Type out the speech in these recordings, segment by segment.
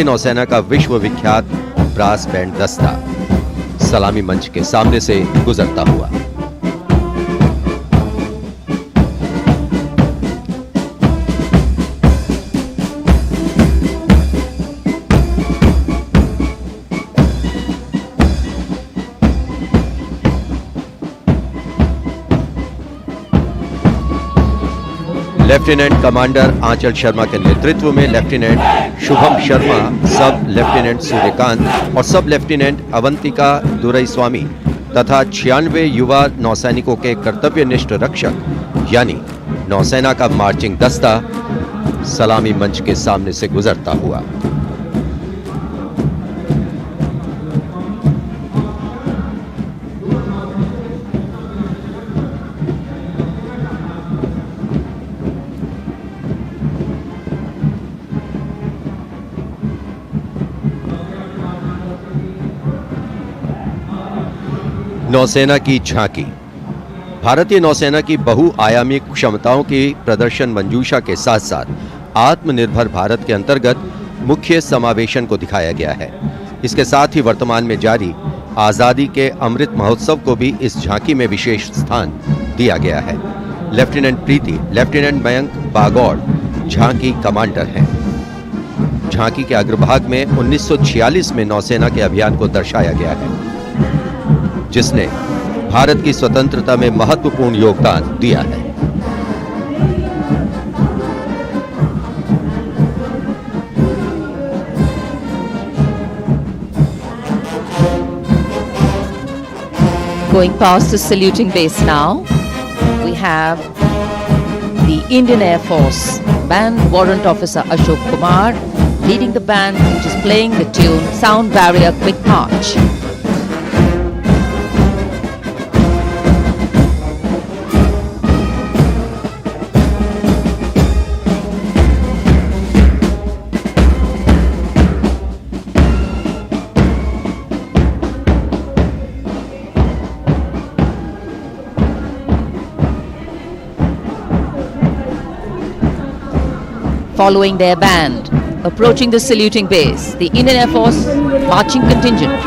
नौसेना का विश्व विख्यात ब्रास बैंड दस्ता सलामी मंच के सामने से गुजरता हुआ। लेफ्टिनेंट कमांडर आंचल शर्मा के नेतृत्व में लेफ्टिनेंट शुभम शर्मा, सब लेफ्टिनेंट सूर्यकांत और सब लेफ्टिनेंट अवंतिका दुरईस्वामी तथा 96 युवा नौसैनिकों के कर्तव्यनिष्ठ रक्षक यानी नौसेना का मार्चिंग दस्ता सलामी मंच के सामने से गुजरता हुआ। नौसेना की झांकी भारतीय नौसेना की बहुआयामी क्षमताओं की प्रदर्शन मंजूषा के साथ साथ आत्मनिर्भर भारत के अंतर्गत मुख्य समावेशन को दिखाया गया है। इसके साथ ही वर्तमान में जारी आजादी के अमृत महोत्सव को भी इस झांकी में विशेष स्थान दिया गया है। लेफ्टिनेंट प्रीति, लेफ्टिनेंट मयंक बागौड़ झांकी कमांडर हैं। झांकी के अग्रभाग में 1946 में नौसेना के अभियान को दर्शाया गया है, जिसने भारत की स्वतंत्रता में महत्वपूर्ण योगदान दिया है। Going past the saluting base now, we have the Indian Air Force Band Warrant Officer Ashok Kumar leading the band, which is playing the tune Sound Barrier Quick March. Following their band, approaching the saluting base, the Indian Air Force marching contingent.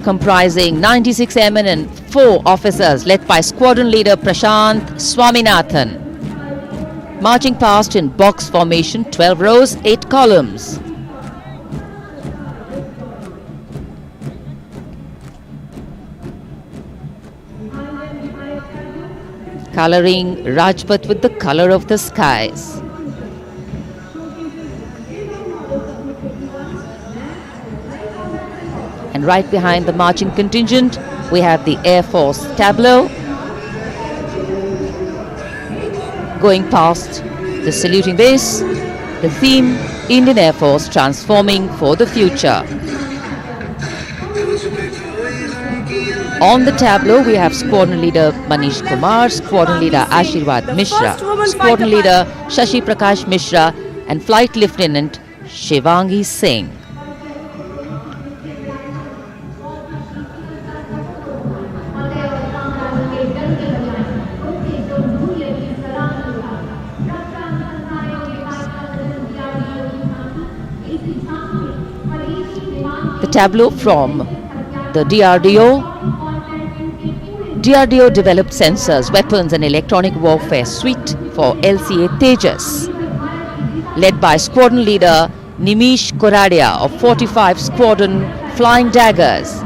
Comprising 96 airmen and 4 officers led by squadron leader Prashant Swaminathan. Marching past in box formation, 12 rows, 8 columns. Coloring Rajpath with the color of the skies. And right behind the marching contingent, we have the Air Force tableau. Going past the saluting base, the theme, Indian Air Force transforming for the future. On the tableau, we have Squadron Leader Manish Kumar, Squadron Leader Ashirwad Mishra, Squadron Leader Shashi Prakash Mishra, and Flight Lieutenant Shivangi Singh. The tableau from the DRDO developed sensors, weapons and electronic warfare suite for LCA Tejas, led by Squadron Leader Nimish Koradia of 45 Squadron Flying Daggers.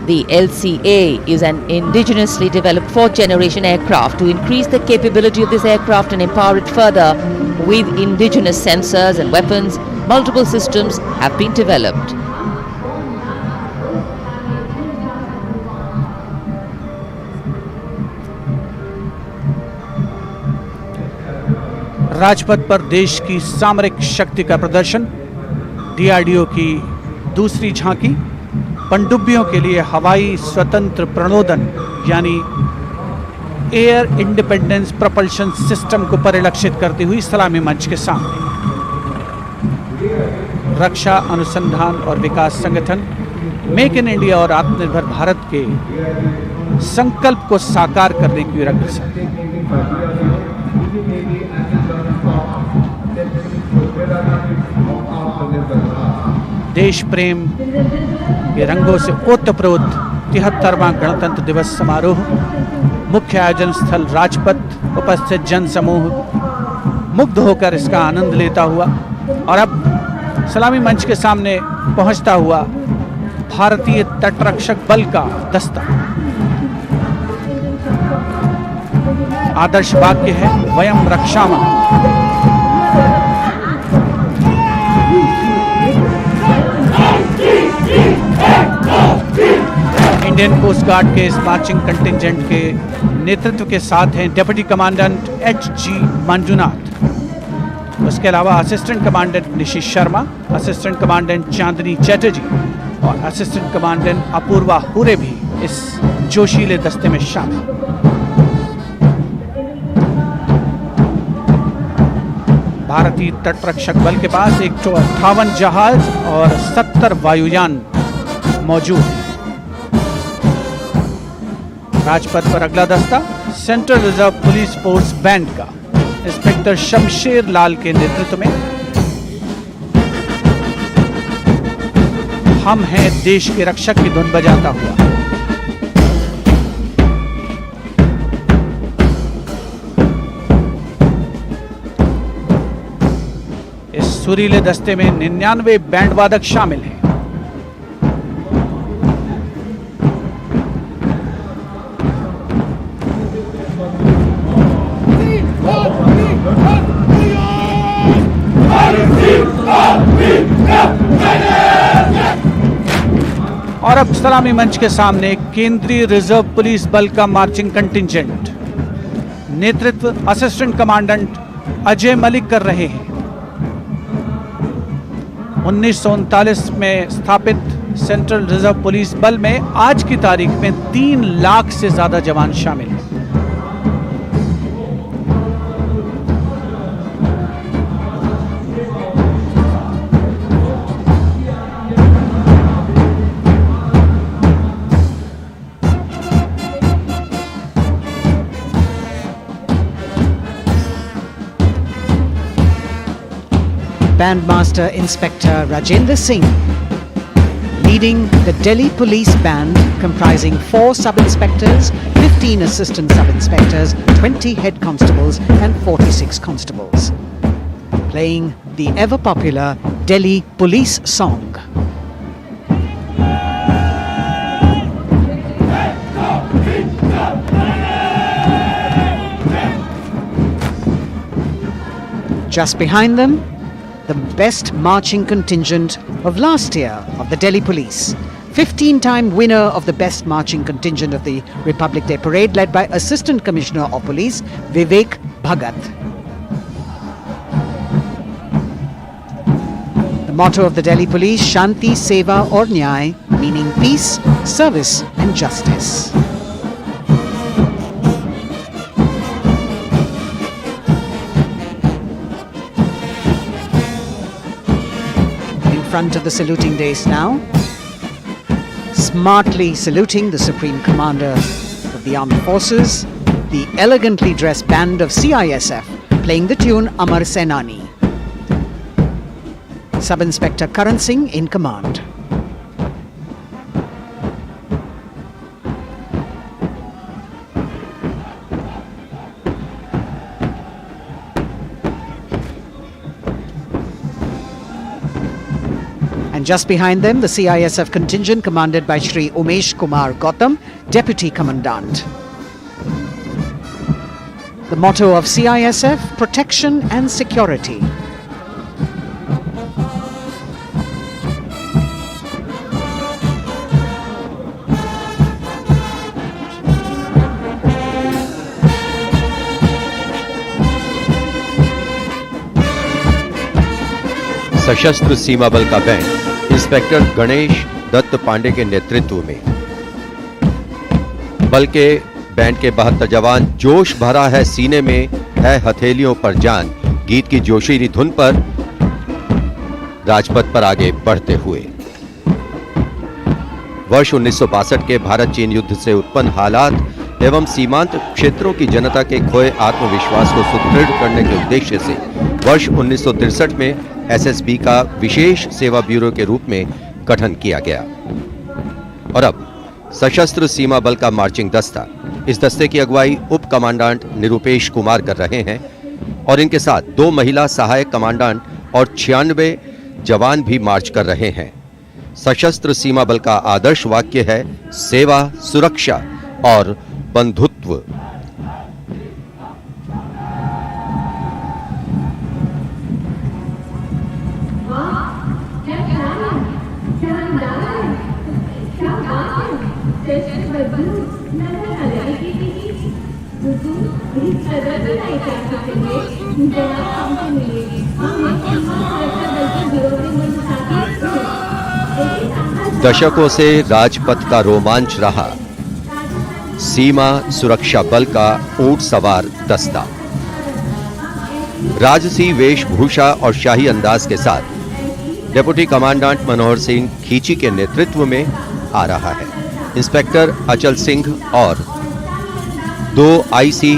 The LCA is an indigenously developed 4th generation aircraft. To increase the capability of this aircraft and empower it further with indigenous sensors and weapons, multiple systems have been developed. Rajpath पर देश की सामरिक शक्ति का प्रदर्शन, DRDO की दूसरी झांकी, पनडुब्बियों के लिए हवाई स्वतंत्र प्रणोदन यानी एयर इंडिपेंडेंस प्रपल्शन सिस्टम को परिलक्षित करती हुई सलामी मंच के सामने। रक्षा अनुसंधान और विकास संगठन, मेक इन इंडिया और आत्मनिर्भर भारत भारत के संकल्प को साकार करने की ओर अग्रसर है। देश प्रेम के रंगों से ओतप्रोत 73वां गणतंत्र दिवस समारोह, मुख्य आयोजन स्थल राजपथ, उपस्थित जन समूह मुग्ध होकर इसका आनंद लेता हुआ और अब सलामी मंच के सामने पहुंचता हुआ भारतीय तटरक्षक बल का दस्ता। आदर्श वाक्य है वयम रक्षामः। इंडियन कोस्ट गार्ड के इस मार्चिंग कंटिंजेंट के नेतृत्व के साथ हैं डिप्टी कमांडेंट H.G. मंजुनाथ, उसके अलावा assistant commandant Nishish Sharma, assistant commandant Chandni Chatterjee और असिस्टेंट कमांडेंट अपूर्वा हुरे भी इस जोशीले दस्ते में शामिल। भारतीय तटरक्षक बल के पास 158 जहाज और 70 वायुयान मौजूद है। राजपथ पर अगला दस्ता central reserve police force band का इंस्पेक्टर शमशेर लाल के नेतृत्व में। हम हैं देश के रक्षक की धुन बजाता हुआ। इस सुरीले दस्ते में 99 बैंड वादक शामिल हैं। और अब सलामी मंच के सामने केंद्रीय रिजर्व पुलिस बल का मार्चिंग कंटिंजेंट, नेतृत्व असिस्टेंट कमांडेंट अजय मलिक कर रहे हैं। 1939 में स्थापित सेंट्रल रिजर्व पुलिस बल में आज की तारीख में 3 लाख से ज्यादा जवान शामिल हैं। Bandmaster Inspector Rajendra Singh, leading the Delhi Police Band comprising 4 sub-inspectors, 15 assistant sub-inspectors, 20 head constables and 46 constables, playing the ever-popular Delhi Police song. Just behind them, the best marching contingent of last year of the Delhi Police, 15-time winner of the best marching contingent of the Republic Day Parade, led by Assistant Commissioner of Police Vivek Bhagat. The motto of the Delhi Police, Shanti, Seva aur Nyay, meaning peace, service and justice. Front of the saluting dais now, smartly saluting the Supreme Commander of the Armed Forces, the elegantly dressed band of CISF playing the tune Amar Senani. Sub-Inspector Karan Singh in command. And just behind them, the CISF contingent commanded by Shri Umesh Kumar Gautam, Deputy Commandant. The motto of CISF, protection and security. सशस्त्र सीमा बल का band inspector Ganesh Dutt Pandey के नेतृत्व में। बल के band के 72 जवान जोश भरा है सीने में है हथेलियों पर जान गीत की जोशीली धुन पर राजपथ पर आगे बढ़ते हुए। वर्ष 1962 के भारत चीन युद्ध से उत्पन्न हालात एवं सीमांत क्षेत्रों की जनता के खोए आत्मविश्वास को सुदृढ़ करने के उद्देश्य से वर्ष 1963 में एसएसबी का विशेष सेवा ब्यूरो के रूप में गठन किया गया। और अब सशस्त्र सीमा बल का मार्चिंग दस्ता, इस दस्ते की अगुवाई उप कमांडेंट निरुपेश कुमार कर रहे हैं और इनके साथ 2 महिला सहायक कमांडेंट और 96 जवान भी मार्च कर रहे हैं। सशस्त्र सीमा बल का आदर्श वाक्य है सेवा, सुरक्षा और बंधुत्व। दशकों से राजपथ का रोमांच रहा सीमा सुरक्षा बल का ऊंट सवार दस्ता। राजसी वेशभूषा और शाही अंदाज के साथ डिप्टी कमांडेंट मनोहर सिंह खींची के नेतृत्व में आ रहा है। इंस्पेक्टर अचल सिंह और 2 आईसी,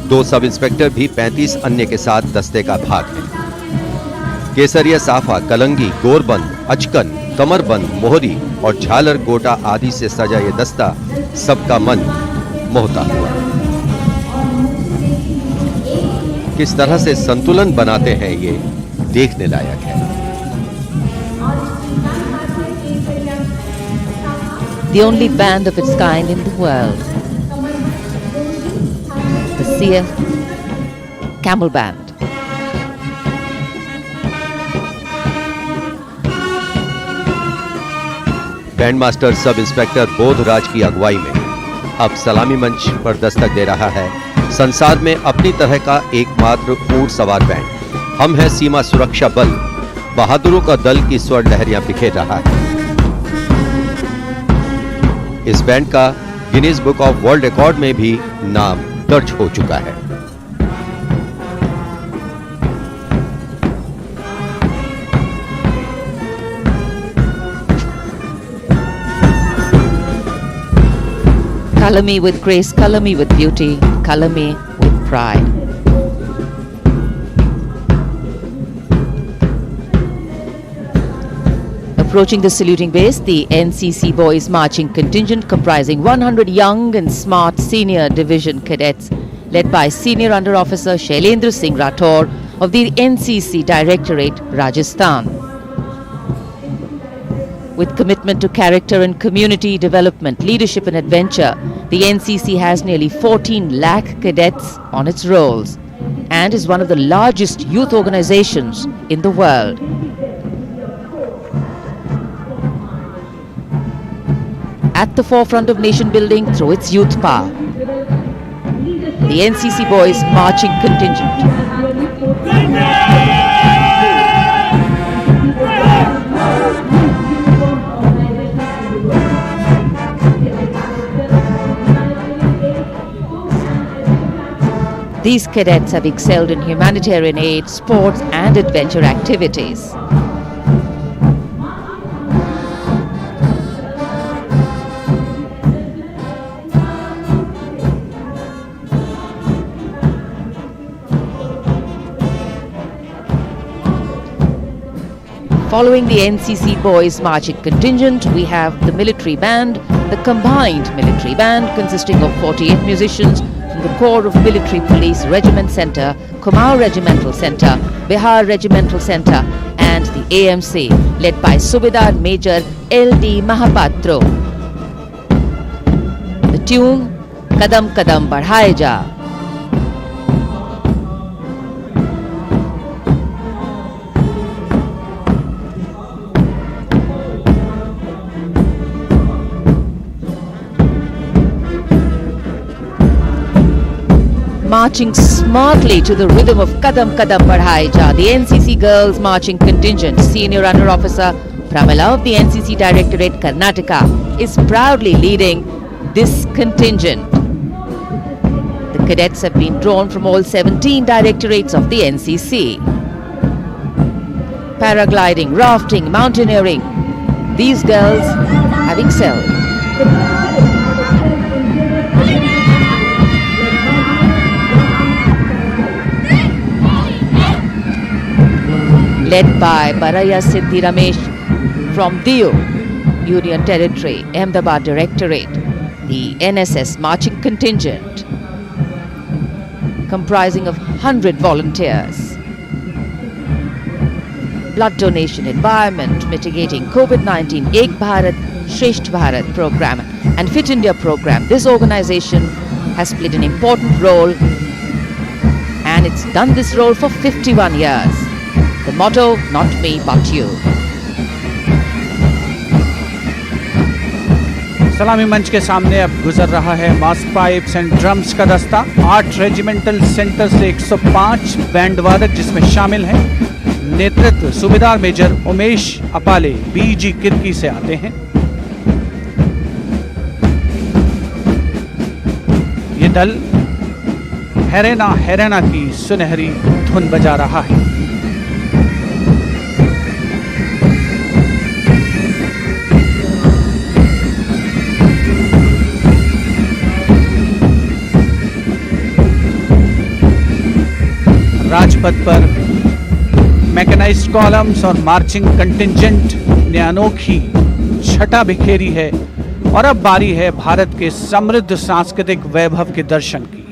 2 सब इंस्पेक्टर भी 35 अन्य के साथ दस्ते का भाग है। केसरिया साफा, कलंगी, गोरबंद, अचकन, कमरबंद, मोहरी और झालर गोटा आदि से सजा ये दस्ता सबका मन मोहता हुआ। किस तरह से संतुलन बनाते हैं ये देखने लायक है। The only band of its kind in the world, the CF Camel Band. Band master sub inspector Bodhraj की अगुवाई में अब सलामी मंच पर दस्तक दे रहा है संसार में अपनी तरह का एकमात्र ऊंट सवार बैंड। हम हैं सीमा सुरक्षा बल, बहादुरों का दल की स्वर लहरियां बिखेर रहा है। इस बैंड का Guinness book of world record में भी नाम दर्ज हो चुका है। Color me with grace, color me with beauty, color me with pride. Approaching the saluting base, the NCC Boys Marching Contingent comprising 100 young and smart senior division cadets led by Senior Under Officer Shailendra Singh Rathore of the NCC Directorate, Rajasthan. With commitment to character and community development, leadership and adventure, the NCC has nearly 14 lakh cadets on its rolls and is one of the largest youth organizations in the world. At the forefront of nation building through its youth power, the NCC Boys Marching Contingent. These cadets have excelled in humanitarian aid, sports and adventure activities. Following the NCC Boys Marching Contingent, we have the military band, the combined military band consisting of 48 musicians from the Corps of Military Police Regiment Centre, Kumaon Regimental Centre, Bihar Regimental Centre and the AMC led by Subedar Major L.D. Mahapatro. The tune, Kadam Kadam Badhaye Ja. Marching smartly to the rhythm of Kadam Kadam Badhaye Ja, the NCC Girls Marching Contingent, Senior Under Officer Pramila of the NCC Directorate, Karnataka, is proudly leading this contingent. The cadets have been drawn from all 17 directorates of the NCC. Paragliding, rafting, mountaineering, these girls have excelled. led by Baraya Siddhi Ramesh from Diu, Union Territory, Ahmedabad Directorate, the NSS marching contingent comprising of 100 volunteers. Blood donation, environment, mitigating COVID-19, Ek Bharat, Shresht Bharat program and Fit India program. This organization has played an important role, and it's done this role for 51 years. The motto, not me but you. सलामी मंच के सामने अब गुजर रहा है mask pipes and drums का दस्ता। 8 रेजिमेंटल सेंटर से 105 बैंड वादक जिसमें शामिल हैं। नेतृत्व सूबेदार मेजर उमेश अपाले बीजी किरकी से आते हैं। ये दल हैरेना हैरेना की सुनहरी धुन बजा रहा है। राजपथ पर मैकेनाइज्ड कॉलम्स और मार्चिंग कंटिंजेंट ने अनोखी छटा बिखेरी है और अब बारी है भारत के समृद्ध सांस्कृतिक वैभव के दर्शन की।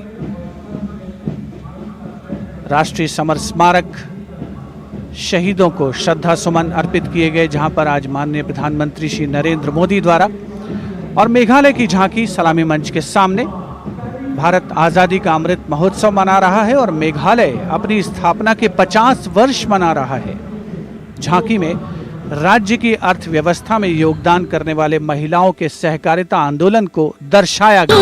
राष्ट्रीय समर स्मारक शहीदों को श्रद्धा सुमन अर्पित किए गए, जहां पर आज माननीय प्रधानमंत्री श्री नरेंद्र मोदी द्वारा और मेघालय की झांकी सलामी मंच के सामने। भारत आज़ादी का अमृत महोत्सव मना रहा है और मेघालय अपनी स्थापना के 50 वर्ष मना रहा है। झांकी में राज्य की अर्थव्यवस्था में योगदान करने वाले महिलाओं के सहकारिता आंदोलन को दर्शाया गया।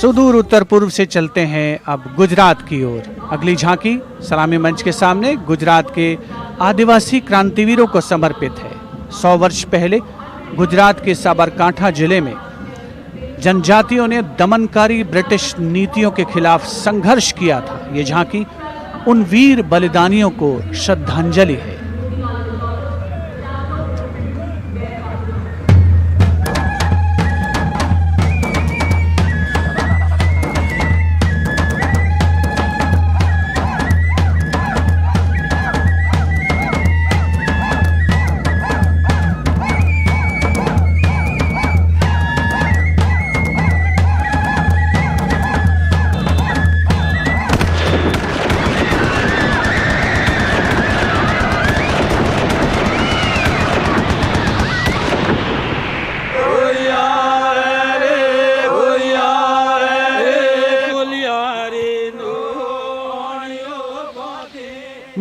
सुदूर उत्तर पूर्व से चलते हैं अब गुजरात की ओर। अगली झांकी सलामी मंच के सामने गुजरात के आदिवासी क्रांतिवीरों को समर्पित है। 100 वर्ष पहले गुजरात के साबरकांठा जिले में जनजातियों ने दमनकारी ब्रिटिश नीतियों के खिलाफ संघर्ष किया था। ये झांकी उन वीर बलिदानियों को श्रद्धांजलि है।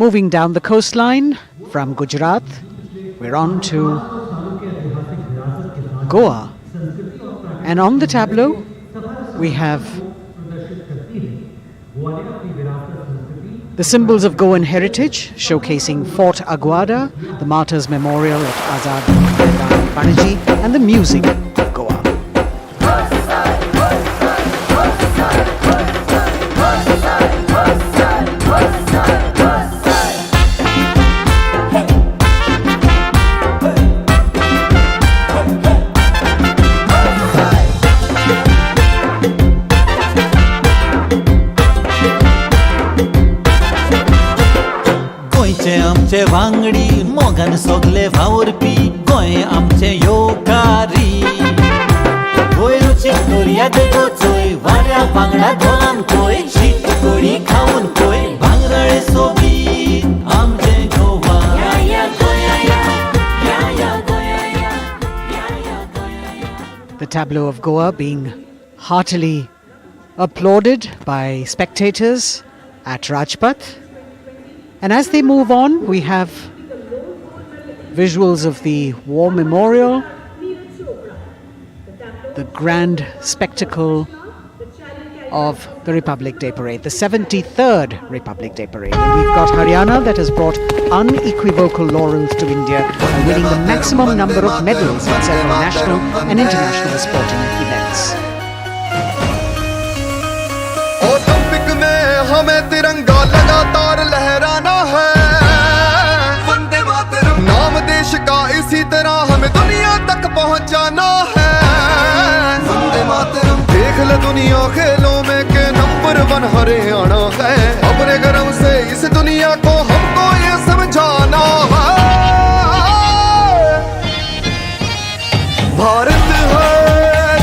Moving down the coastline from Gujarat, we're on to Goa. And on the tableau, we have the symbols of Goan heritage, showcasing Fort Aguada, the Martyrs Memorial at Azad Panaji, and the music of Goa. आमचे वांगडी मोगान सोगले वावरपी गोंय आमचे योकारी गोंयची दर्या देगो चोय वाऱ्या वांगडा धोलान कोय शीत कोडी खाऊन कोय भांगरळे सोबीत आमचे गोवा या या गोया या गोया या The tableau of Goa being heartily applauded by spectators at Rajpath. And as they move on, we have visuals of the War Memorial, the grand spectacle of the Republic Day Parade, the 73rd Republic Day Parade. And we've got Haryana that has brought unequivocal laurels to India by winning the maximum number of medals in several national and international sporting events. Olympic में हमें तिरंगा लगातार लहराना है, वंदे मातरम नाम देश का इसी तरह हमें दुनिया तक पहुंचाना है, वंदे मातरम देख ले दुनिया खेलों में के नंबर 1 हरियाणा है, अपने गर्व से इस दुनिया को हमको ये समझाना है, भारत है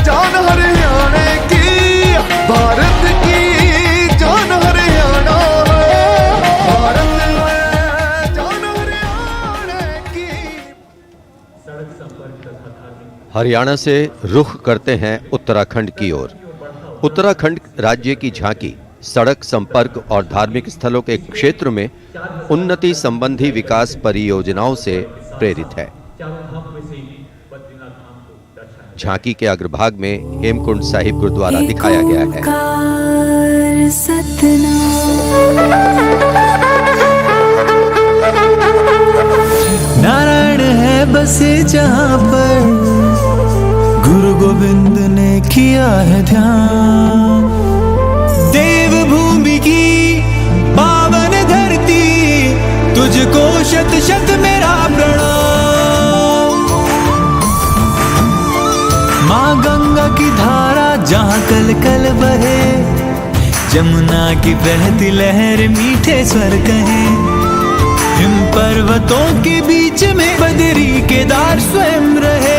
जान हरियाणा की, भारत की जान हरियाणा है, भारत है जान हरियाणा की। हरियाणा से रुख करते हैं उत्तराखंड की ओर। उत्तराखंड राज्य की झांकी सड़क संपर्क और धार्मिक स्थलों के क्षेत्र में उन्नति संबंधी विकास परियोजनाओं से प्रेरित है। झांकी के अग्रभाग में हेमकुंड साहिब गुरुद्वारा दिखाया गया है। नारायण है बसे जहाँ पर गुरु गोविंद ने किया है ध्यान, देवभूमि की पावन धरती तुझको शत शत मेरा प्रणाम। माँ गंगा की धारा जहाँ कल कल बहे, जमुना की बहती लहर मीठे स्वर कहे, हिम पर्वतों के बीच में बदरी केदार स्वयं रहे,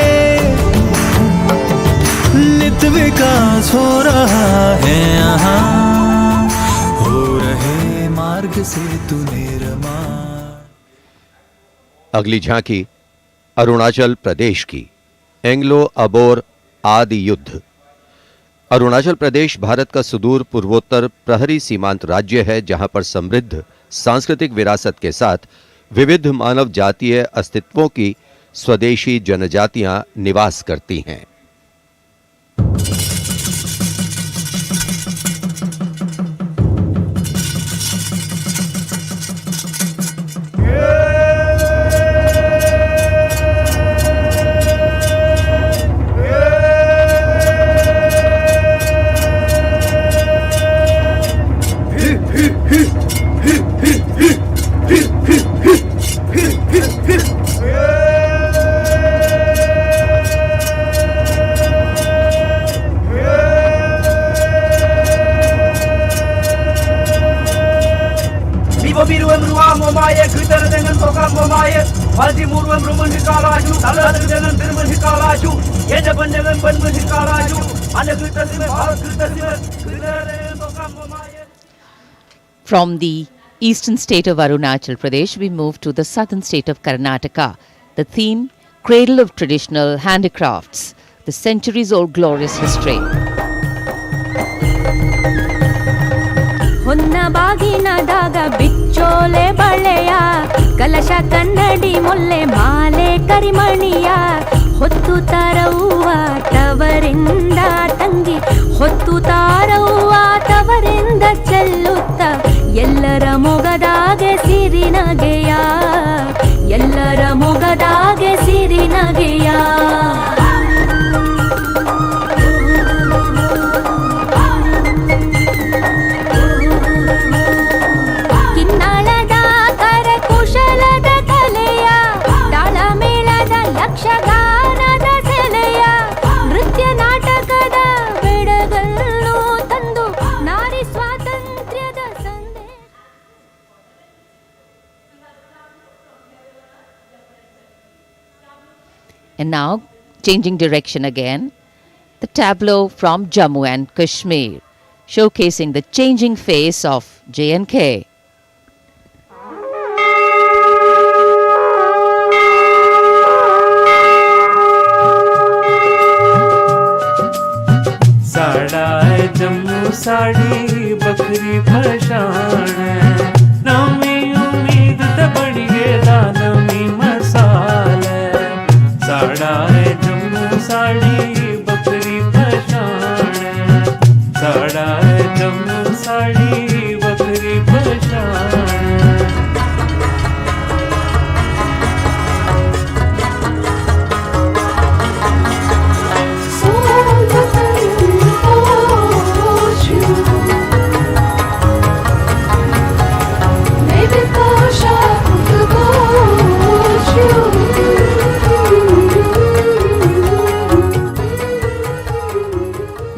नित विकास हो रहा है यहाँ, हो रहे मार्ग से तू निर्मा। अगली झांकी अरुणाचल प्रदेश की, एंग्लो अबोर आदि युद्ध। अरुणाचल प्रदेश भारत का सुदूर पूर्वोत्तर प्रहरी सीमांत राज्य है, जहां पर समृद्ध सांस्कृतिक विरासत के साथ विविध मानव जातीय अस्तित्वों की स्वदेशी जनजातियां निवास करती हैं। From the eastern state of Arunachal Pradesh, we move to the southern state of Karnataka. The theme, Cradle of Traditional Handicrafts, the centuries-old glorious history. ಹೊನ್ನ ಬಾಗಿನದಾಗ ಬಿಚ್ಚೋಲೆ ಬಳೆಯ ಕಲಶ ಕನ್ನಡಿ ಮೊಲ್ಲೆ ಮಾಲೆ ಕರಿಮಣಿಯ ಹೊತ್ತು ತಾರವ್ವ ತವರಿಂದ ತಂಗಿ ಹೊತ್ತು ತಾರವ್ವ ತವರಿಂದ ಚೆಲ್ಲುತ್ತ ಎಲ್ಲರ ಮೊಗದಾಗೆ ಸಿರಿನಗೆಯ ಎಲ್ಲರ ಮೊಗದಾಗೆ ಸಿರಿನಗೆಯ And now, changing direction again, the tableau from Jammu and Kashmir, showcasing the changing face of J&K. साड़ा है जम्मू साड़ी बकरी पशान है, नवी उम्मीद ते बड़ी दानवी मसाल है। साड़ा है जम्मू साड़ी बकरी पशान है, साड़ा है जम्मू साड़ी बकरी पशान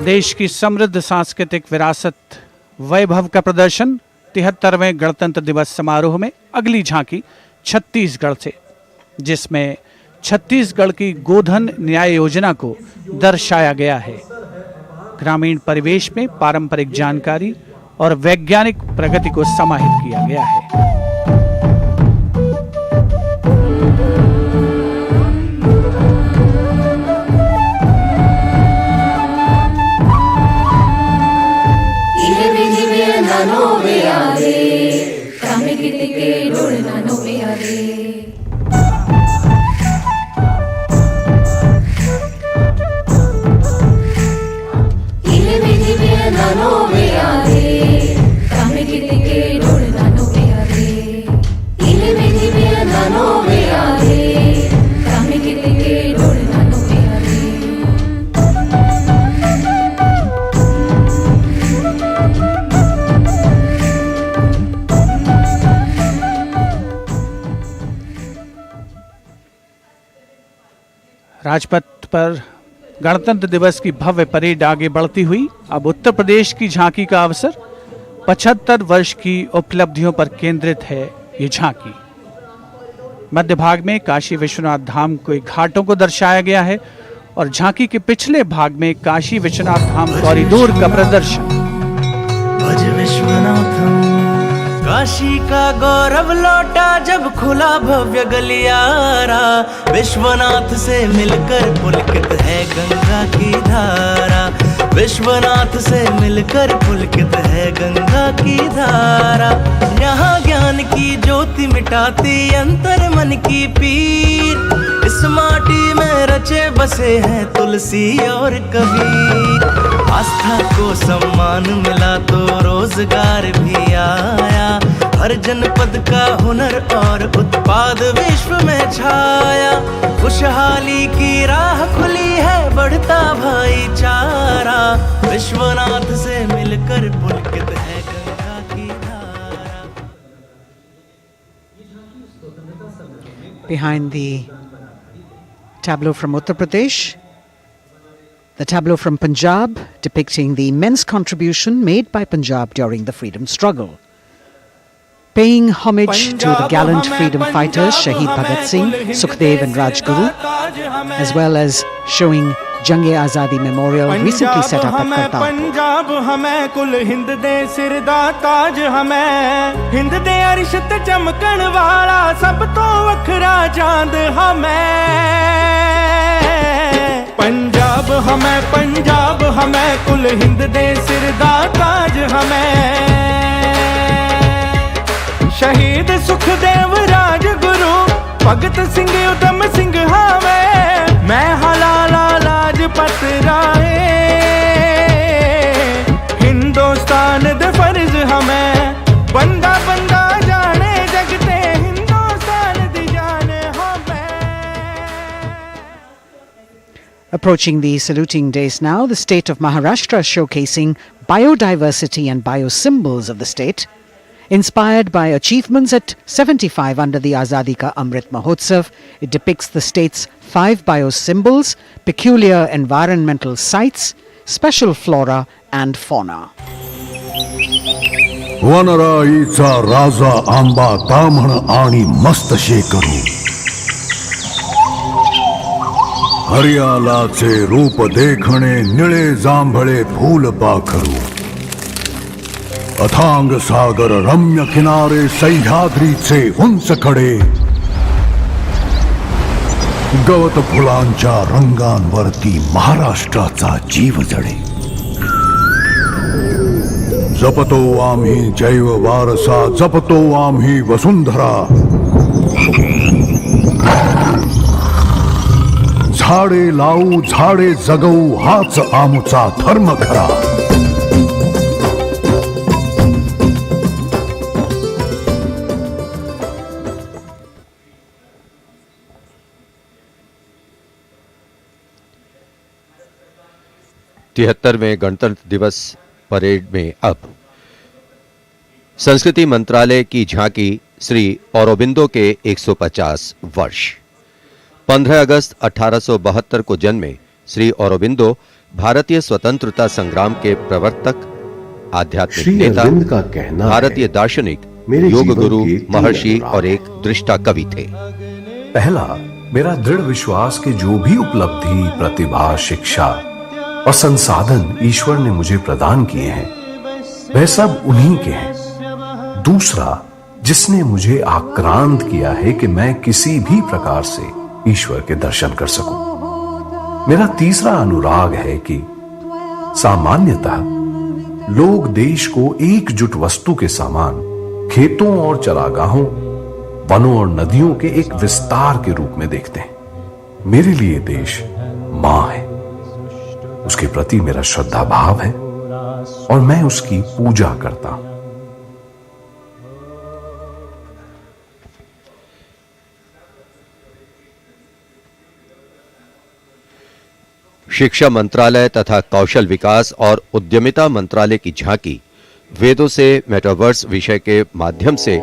देश की समृद्ध सांस्कृतिक विरासत वैभव का प्रदर्शन 73वें गणतंत्र दिवस समारोह में अगली झांकी छत्तीसगढ़ से, जिसमें छत्तीसगढ़ की गोधन न्याय योजना को दर्शाया गया है। ग्रामीण परिवेश में पारंपरिक जानकारी और वैज्ञानिक प्रगति को समाहित किया गया है। राजपथ पर गणतंत्र दिवस की भव्य परेड आगे बढ़ती हुई अब उत्तर प्रदेश की झांकी का अवसर 75 वर्ष की उपलब्धियों पर केंद्रित है। ये झांकी मध्य भाग में काशी विश्वनाथ धाम के घाटों को दर्शाया गया है और झांकी के पिछले भाग में काशी विश्वनाथ धाम कॉरिडोर का प्रदर्शन। भज विश्वनाथम काशी का गौरव लौटा जब खुला भव्य गलियारा, विश्वनाथ से मिलकर पुलकित है गंगा की धारा, विश्वनाथ से मिलकर पुलकित है गंगा की धारा। यहाँ ज्ञान की ज्योति मिटाती अंतर मन की पीर, इस माटी में रचे बसे हैं तुलसी और कबीर। आस्था को सम्मान मिला तो रोजगार भी आया, हर जनपद का हुनर और उत्पाद विश्व में छाया। खुशहाली की राह खुली है बढ़ता भाईचारा, विश्वनाथ से मिलकर पुलकित है गंगा की धारा। Behind the tableau from Uttar Pradesh, the tableau from Punjab depicting the immense contribution made by Punjab during the freedom struggle. Paying homage to the gallant freedom fighters Shahid Bhagat Singh, Sukhdev and Rajguru, as well as showing Jang-e-Azadi Memorial recently set up at Kartarpur. Punjab हमें कुल हिंद दे सिर दा ताज हमें, हिंद दे अरिश ते चमकण वाला सब तो वखरा चांद हमें। पंजाब हमें कुल हिंद दे सिर दा ताज हमें। शहीद सुखदेव राजगुरु भगत सिंह उधम सिंह हमें, मैं हलाला लाजपत राय, हिंदुस्तान दे फर्ज हमें, बंदा बंदा जाने जगते हिंदुस्तान दी जान हमें। Approaching the saluting days now, the state of Maharashtra showcasing biodiversity and biosymbols of the state, inspired by achievements at 75 under the Azadi Ka Amrit Mahotsav. It depicts the state's 5 biosymbols, peculiar environmental sites, special flora and fauna. वनराईचा राजा आंबा ताम्हण आणि मस्त शेकरू, हरियालाचे रूप देखणे निळे जांभळे फूल पाखरू, अथांग सागर रम्य किनारे सह्याद्रीचे उंच कडे, गवत फुलांच्या रंगांवरती महाराष्ट्राचा जीव जडे। जपतो आम्ही जैव वारसा, जपतो आम्ही वसुंधरा, झाडे लावू झाडे जगवू हाच आमचा धर्म खरा। 73वें गणतंत्र दिवस परेड में अब संस्कृति मंत्रालय की झांकी श्री औरोबिंदो के 150 वर्ष। 15 अगस्त 1872 को जन्मे श्री औरोबिंदो भारतीय स्वतंत्रता संग्राम के प्रवर्तक, आध्यात्मिक नेता, का कहना भारतीय दार्शनिक, मेरे योग जीवन गुरु, के 3 महर्षि अनुराग और एक दृष्टा कवि थे। पहला, मेरा दृढ़ विश्वास कि जो भी उपलब्धि, प्रतिभा, शिक्षा और संसाधन ईश्वर ने मुझे प्रदान किए हैं वह सब उन्हीं के हैं। दूसरा, जिसने मुझे आक्रांत किया है कि मैं किसी भी प्रकार से ईश्वर के दर्शन कर सकूं। मेरा तीसरा अनुराग है कि सामान्यतः लोग देश को एकजुट वस्तु के समान खेतों और चरागाहों, वनों और नदियों के एक विस्तार के रूप में देखते हैं। मेरे लिए देश मां है, उसके प्रति मेरा श्रद्धा भाव है और मैं उसकी पूजा करता हूं। शिक्षा मंत्रालय तथा कौशल विकास और उद्यमिता मंत्रालय की झांकी वेदों से मेटावर्स विषय के माध्यम से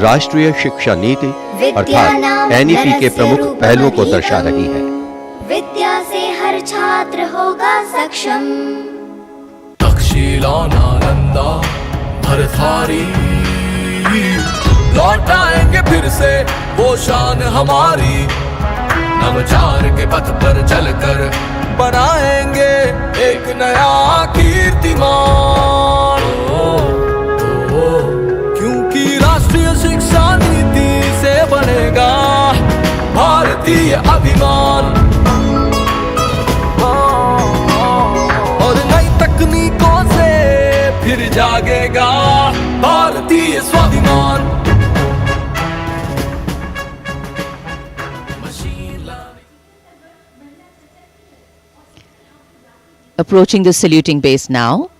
राष्ट्रीय शिक्षा नीति अर्थात एनईपी के प्रमुख पहलुओं को दर्शा रही है। विद्या से हर छात्र होगा सक्षम। तक्षशिला नालंदा भरथारी, लौटाएंगे फिर से वो शान हमारी। नवचार के पथ पर चलकर बनाएंगे एक नया कीर्तिमान। क्योंकि राष्ट्रीय शिक्षा नीति से बनेगा भारतीय अभिमान। और नई तकनीकों से फिर जागेगा भारतीय स्वाभिमान। Approaching the saluting base now,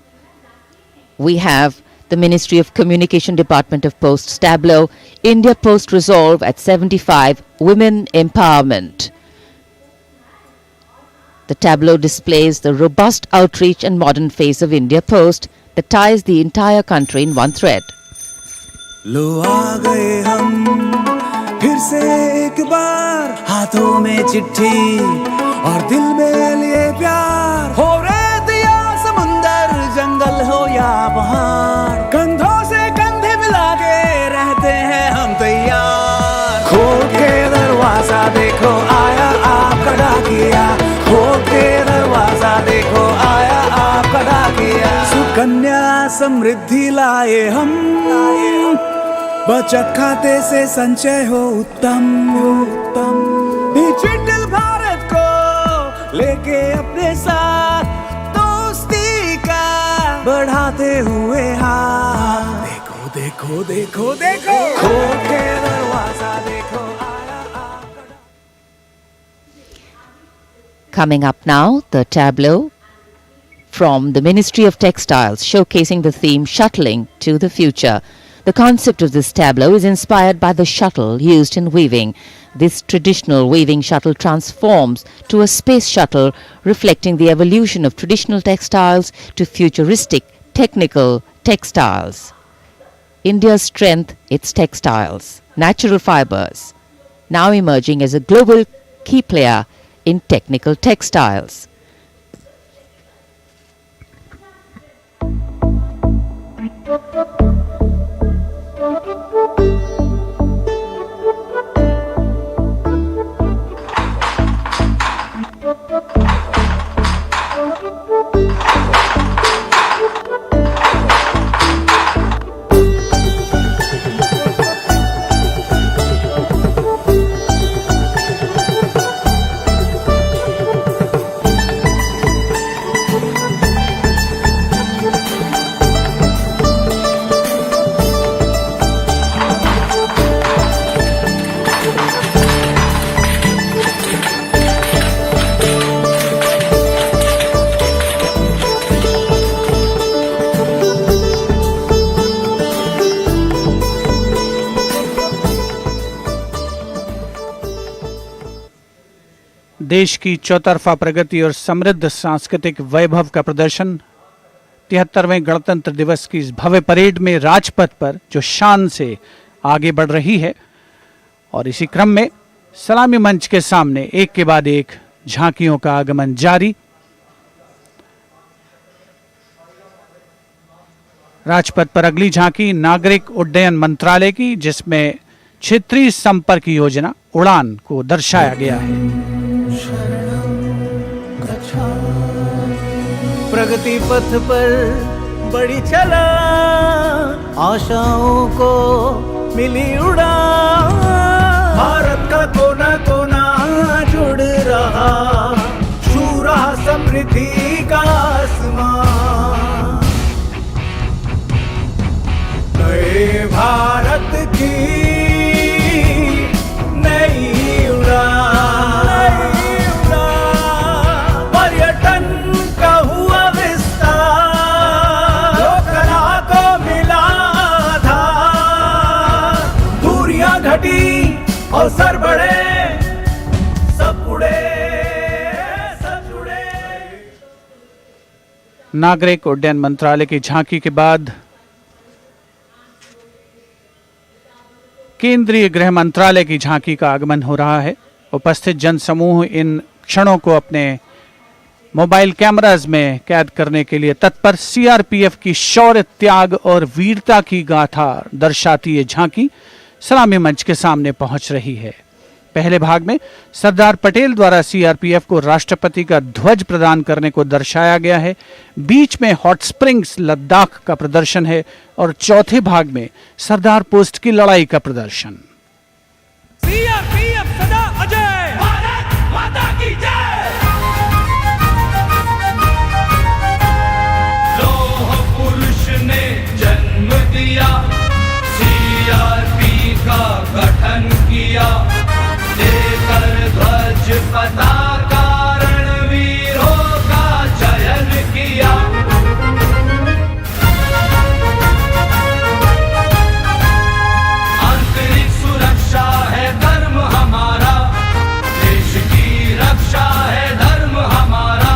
we have the Ministry of Communication Department of Posts tableau, India Post Resolve at 75, Women Empowerment. The tableau displays the robust outreach and modern face of India Post that ties the entire country in one thread. लो आ गए हम फिर से एक बार, हाथों में चिट्ठी और दिल में लिए प्यार। हो रेत या समुंदर, जंगल हो या पहाड़, कंधों से कंधे मिला के रहते हैं हम तैयार। खोल के दरवाजा देखो आया आपका डाकिया, खोल के दरवाजा देखो आया आपका डाकिया। सुकन्या समृद्धि लाए हम, बचत खाते से संचय हो उत्तम उत्तम। डिजिटल भारत को लेके अपने साथ दोस्ती का बढ़ाते हुए हाथ। देखो देखो देखो देखो, खोल के दरवाजा देखो आया आपका। Coming up now, the tableau from the Ministry of Textiles showcasing the theme Shuttling to the Future. The concept of this tableau is inspired by the shuttle used in weaving. This traditional weaving shuttle transforms to a space shuttle, reflecting the evolution of traditional textiles to futuristic technical textiles. India's strength, its textiles, natural fibers, now emerging as a global key player in technical textiles. देश की चौतरफा प्रगति और समृद्ध सांस्कृतिक वैभव का प्रदर्शन 73वें गणतंत्र दिवस की इस भव्य परेड में राजपथ पर जो शान से आगे बढ़ रही है। और इसी क्रम में सलामी मंच के सामने एक के बाद एक झांकियों का आगमन जारी। राजपथ पर अगली झांकी नागरिक उड्डयन मंत्रालय की, जिसमें क्षेत्रीय संपर्क योजना उड़ान को दर्शाया गया है। प्रगति पथ पर बड़ी चला, आशाओं को मिली उड़ान, भारत का कोना कोना जुड़ रहा, छू रहा समृद्धि का आसमान, नए भारत की नई उड़ान, पर्यटन का हुआ विस्तार, लोकला को मिला था, दूरियां घटी अवसर बढ़े, सब उड़े सब जुड़े। नागरिक उड्डयन मंत्रालय की झांकी के बाद केंद्रीय गृह मंत्रालय की झांकी का आगमन हो रहा है। उपस्थित जनसमूह इन क्षणों को अपने मोबाइल कैमरास में कैद करने के लिए तत्पर। सीआरपीएफ की शौर्य, त्याग और वीरता की गाथा दर्शाती ये झांकी सलामी मंच के सामने पहुंच रही है। पहले भाग में सरदार पटेल द्वारा सीआरपीएफ को राष्ट्रपति का ध्वज प्रदान करने को दर्शाया गया है। बीच में हॉट स्प्रिंग्स लद्दाख का प्रदर्शन है और चौथे भाग में सरदार पोस्ट की लड़ाई का प्रदर्शन। सीआरपीएफ सदा अजय, भारत माता की जय। लौह पुरुष ने जन्म दिया, सीआरपी का गठन किया, लेकर ध्वज पताका रणवीरों का चयन किया। आंतरिक सुरक्षा है धर्म हमारा, देश की रक्षा है धर्म हमारा,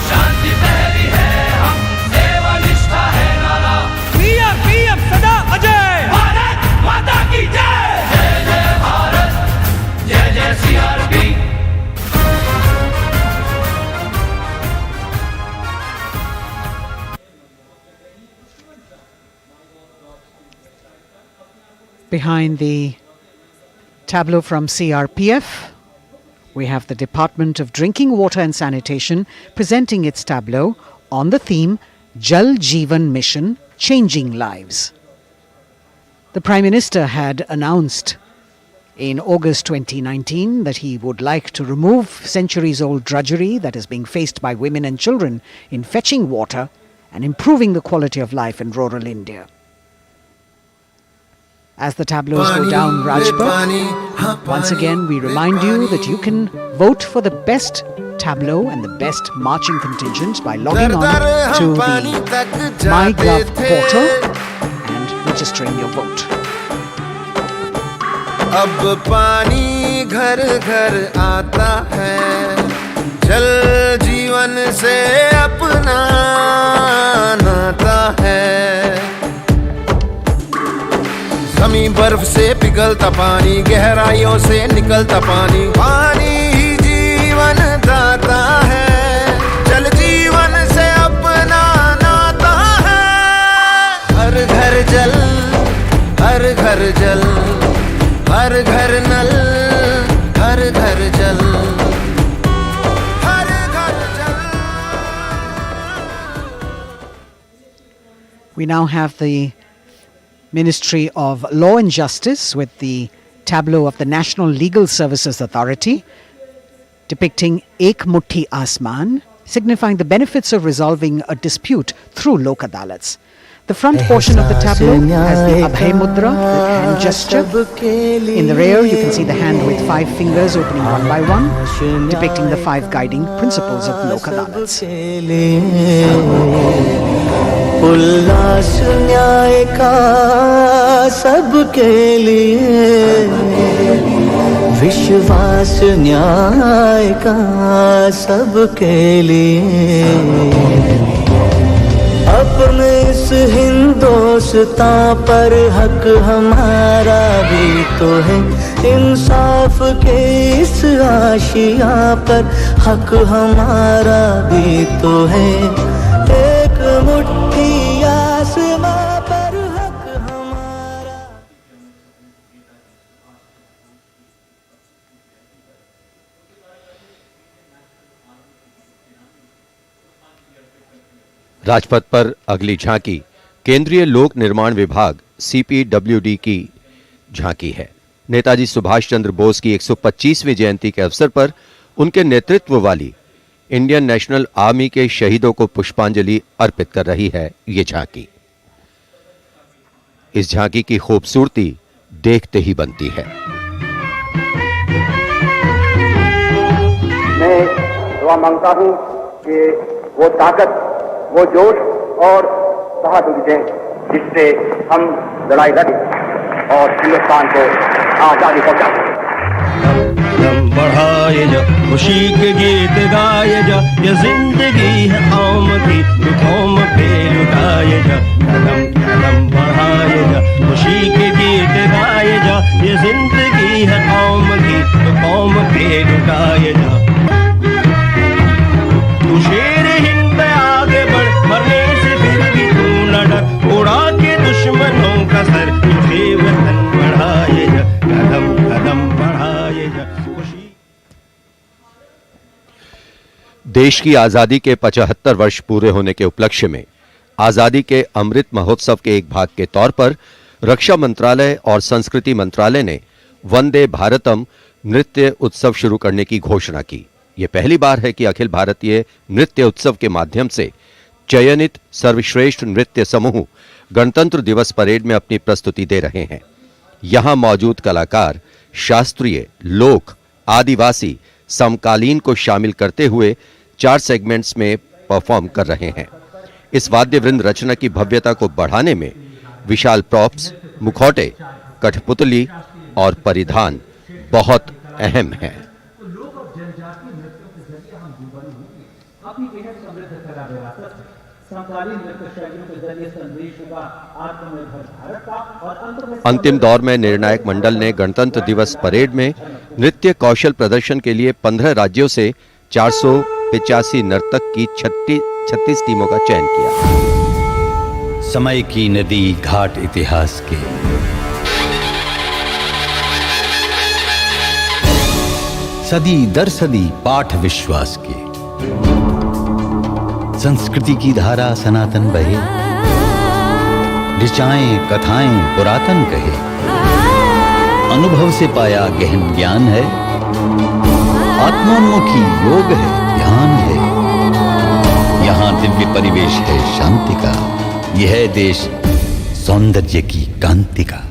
शांति पहली है हम, सेवा निष्ठा है नारा। सीआरपीएफ सदा अजय, भारत माता की जय। जय जय भारत, जय जय CRP. Behind the tableau from CRPF, we have the Department of Drinking Water and Sanitation presenting its tableau on the theme Jal Jeevan Mission, Changing Lives. The Prime Minister had announced in August 2019 that he would like to remove centuries-old drudgery that is being faced by women and children in fetching water and improving the quality of life in rural India. As the tableaus go down Rajpath, once again we remind you that you can vote for the best tableau and the best marching contingent by logging on to the MyGov portal and registering your vote. अब पानी घर घर आता है, जल जीवन से अपना नाता है। जमीन बर्फ से पिघलता पानी, गहराइयों से निकलता पानी, पानी ही जीवन दाता है, जल जीवन से अपना नाता है। हर घर जल, हर घर जल, हर घर नल, हर घर जल, हर घर जल। We now have the Ministry of Law and Justice with the tableau of the National Legal Services Authority depicting Ek Mutti Asman, signifying the benefits of resolving a dispute through Lok Adalats. The front portion of the tableau has the Abhay Mudra, the hand gesture. In the rear you can see the hand with 5 fingers opening one by one, depicting the 5 guiding principles of Lok Adalats. उल्लास न्याय का सबके लिए, विश्वास न्याय का सबके लिए, अपने इस हिंदुस्तां पर हक हमारा भी तो है, इंसाफ के इस आशिया पर हक हमारा भी तो है, एक मुट्ठी आसमां पर हक हमारा। राजपथ पर अगली झांकी केंद्रीय लोक निर्माण विभाग CPWD की झांकी है। नेताजी सुभाष चंद्र बोस की 125वीं जयंती के अवसर पर उनके नेतृत्व वाली इंडियन नेशनल आर्मी के शहीदों को पुष्पांजलि अर्पित कर रही है ये झांकी। इस झांकी की खूबसूरती देखते ही बनती है। मैं दुआ मांगता हूं कि वो ताकत, वो जोश और बहादुरी दें जिससे हम लड़ाई लड़ें और हिंदुस्तान को आजादी पहुंचा सकें। कदम बढ़ाए जा, खुशी के गीत गाए जा, ये जिंदगी है कौम की, तू कौम पे लुटाए जा। कदम कदम बढ़ाए जा, खुशी के गीत गाए जा, ये जिंदगी है कौम की, तू कौम पे लुटाए जा। तू शेर हिंद आगे बढ़, मरने से फिर भी तू न डर, उड़ा के दुश्मनों का सर, तुझे वतन बढ़ाए जा। कदम कदम बढ़ाए जा। देश की आजादी के 75 वर्ष पूरे होने के उपलक्ष्य में आजादी के अमृत महोत्सव के एक भाग के तौर पर रक्षा मंत्रालय और संस्कृति मंत्रालय ने वंदे भारतम नृत्य उत्सव शुरू करने की घोषणा की। यह पहली बार है कि अखिल भारतीय नृत्य उत्सव के माध्यम से चयनित सर्वश्रेष्ठ नृत्य समूह गणतंत्र दिवस परेड में अपनी प्रस्तुति दे रहे हैं। यहां मौजूद कलाकार शास्त्रीय, लोक, आदिवासी, समकालीन को शामिल करते हुए 4 सेगमेंट्स में परफॉर्म कर रहे हैं। इस वाद्यवृंद रचना की भव्यता को बढ़ाने में विशाल प्रॉप्स, मुखौटे, कठपुतली और परिधान बहुत अहम हैं। अंतिम दौर में निर्णायक मंडल ने गणतंत्र दिवस परेड में नृत्य कौशल प्रदर्शन के लिए 15 राज्यों से 485 नर्तक की 36 टीमों का चयन किया। समय की नदी घाट इतिहास के, सदी दर सदी पाठ विश्वास के, संस्कृति की धारा सनातन बहे, ऋचाएं कथाएं पुरातन कहे, अनुभव से पाया गहन ज्ञान है, आत्मोन्मुखी योग है, ध्यान है, यहाँ दिव्य परिवेश है शांति का, यह है देश सौंदर्य की कांति का।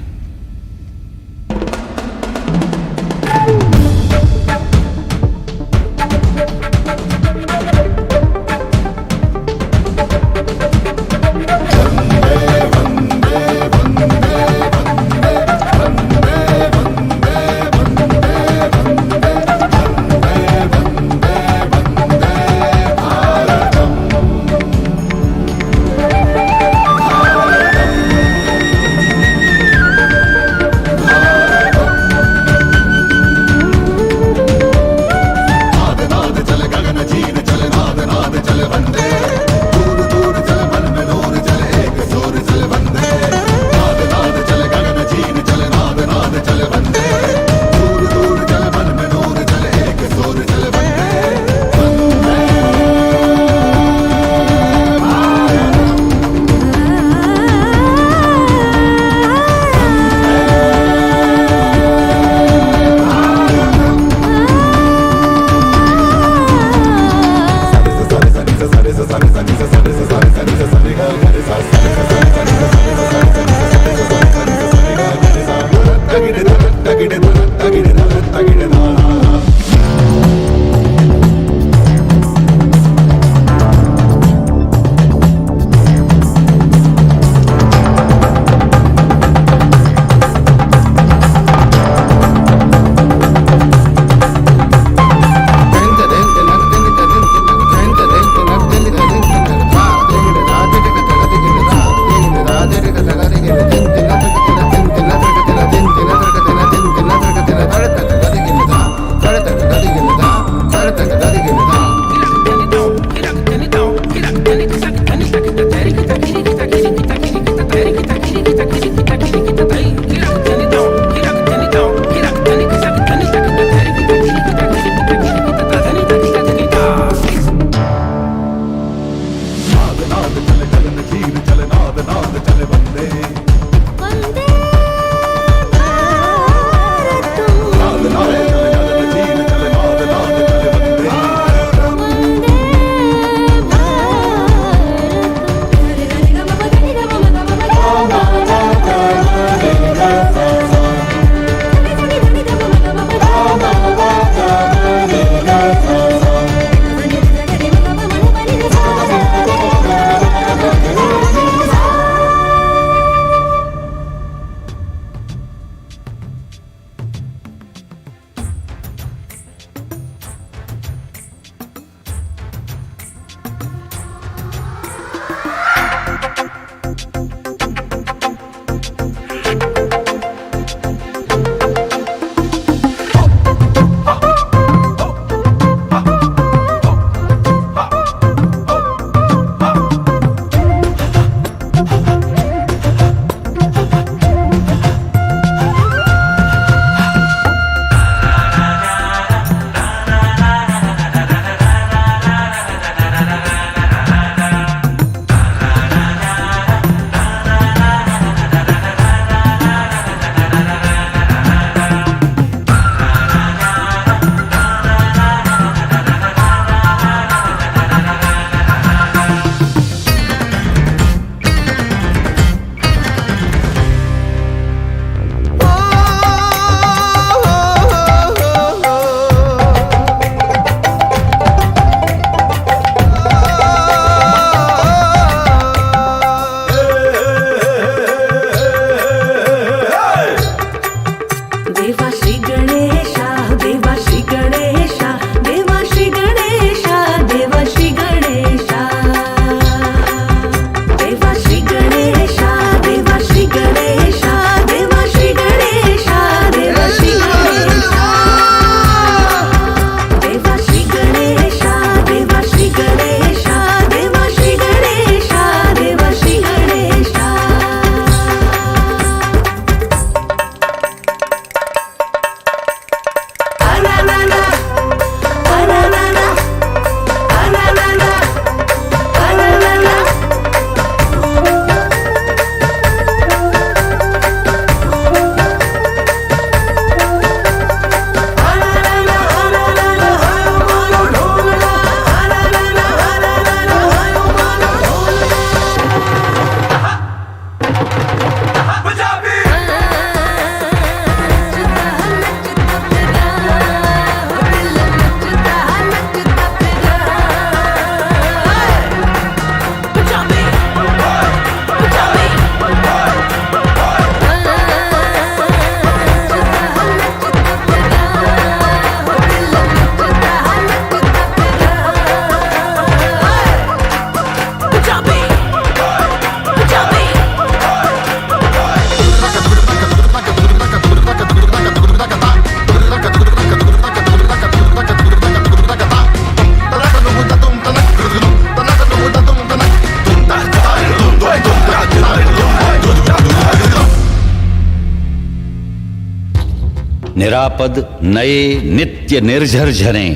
निरापद नए नित्य निर्झर झरें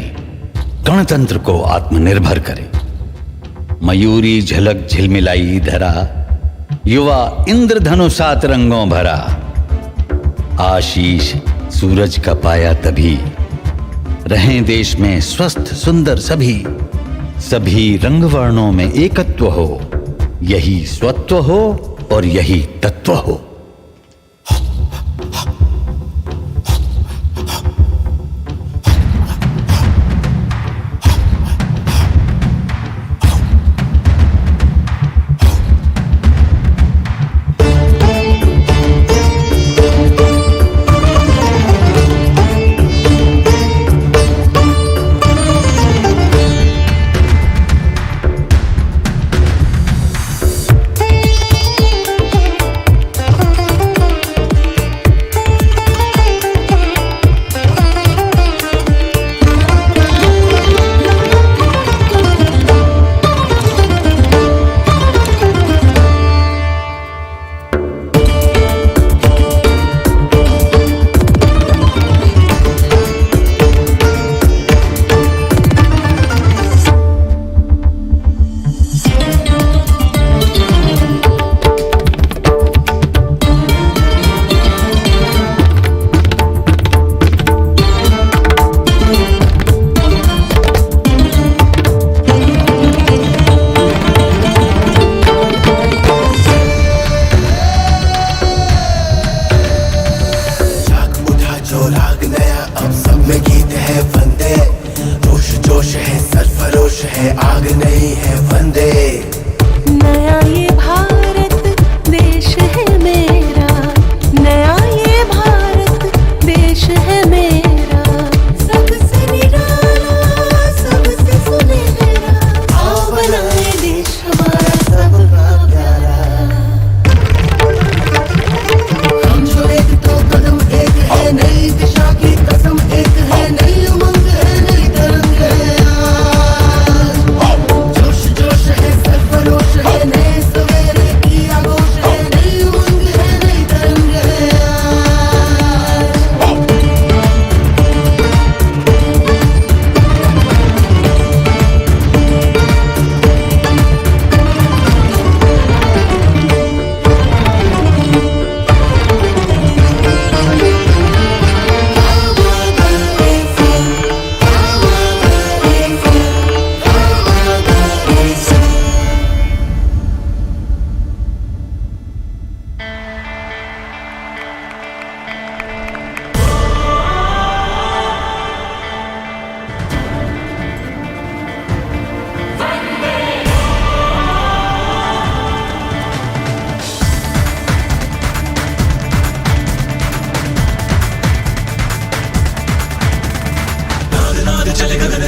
गणतंत्र को आत्मनिर्भर करें। मयूरी झलक झिलमिलाई धरा, युवा इंद्रधनुषा रंगों भरा। आशीष सूरज का पाया तभी, रहें देश में स्वस्थ सुंदर सभी। सभी रंग वर्णों में एकत्व हो, यही स्वत्व हो और यही तत्व हो।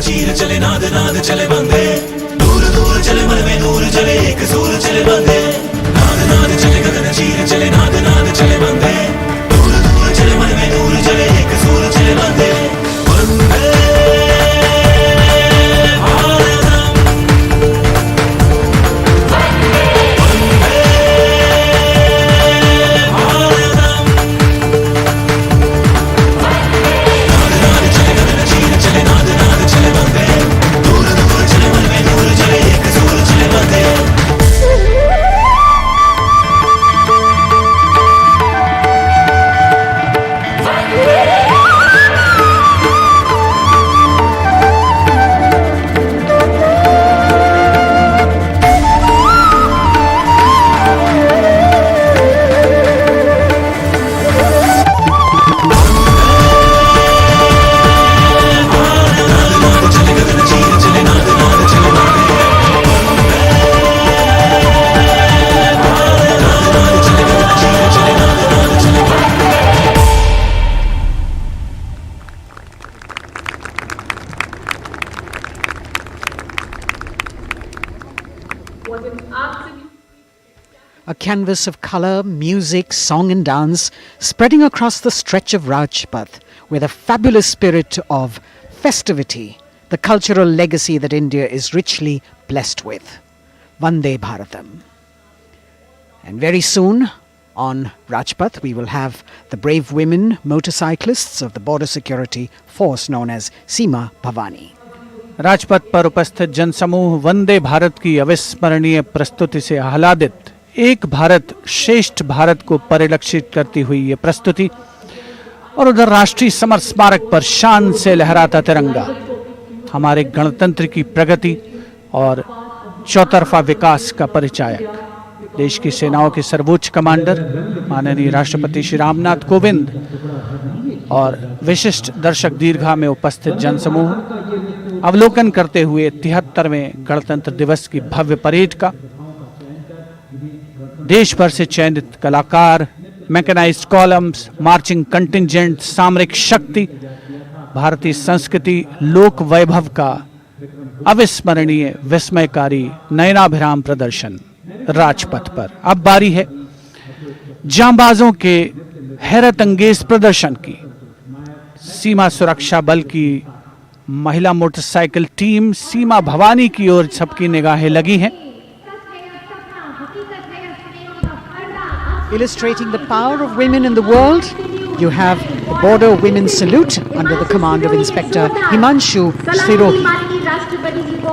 चीर चले नाद नाद चले बंदे, दूर दूर चले मन में नूर चले एक सूर चले बंदे। नाद नाद चले गगन चीर चले नाद नाद चले बंदे, दूर दूर चले मन में नूर चले एक सूर चले बंदे। वंदे A canvas of colour, music, song and dance spreading across the stretch of Rajpath with a fabulous spirit of festivity, the cultural legacy that India is richly blessed with. Vande Bharatam. And very soon, On Rajpath, we will have the brave women motorcyclists of the border security force known as Seema Bhavani. Rajpath पर उपस्थित जनसमूह वंदे भारत की अविस्मरणीय प्रस्तुति से आह्लादित एक भारत श्रेष्ठ भारत को परिलक्षित करती हुई ये प्रस्तुति, और उधर राष्ट्रीय समर स्मारक पर शान से लहराता तिरंगा हमारे गणतंत्र की प्रगति और चौतरफा विकास का परिचायक। देश की सेनाओं के सर्वोच्च कमांडर माननीय राष्ट्रपति श्री रामनाथ कोविंद और विशिष्ट दर्शक दीर्घा में उपस्थित जनसमूह अवलोकन करते हुए 73वें गणतंत्र दिवस की भव्य परेड का। देश भर से चयनित कलाकार, मैकेनाइज्ड कॉलम्स, मार्चिंग कंटिंजेंट, सामरिक शक्ति, भारतीय संस्कृति, लोक वैभव का अविस्मरणीय विस्मयकारी नयनाभिराम प्रदर्शन राजपथ पर। अब बारी है जांबाजों के हैरत अंगेज प्रदर्शन की। सीमा सुरक्षा बल की महिला मोटरसाइकिल टीम सीमा भवानी की ओर सबकी निगाहें लगी हैं। Illustrating the power of women in the world, you have the Border Women's Salute under the command of Inspector Himanshu Sirohi. राष्ट्रपति जी को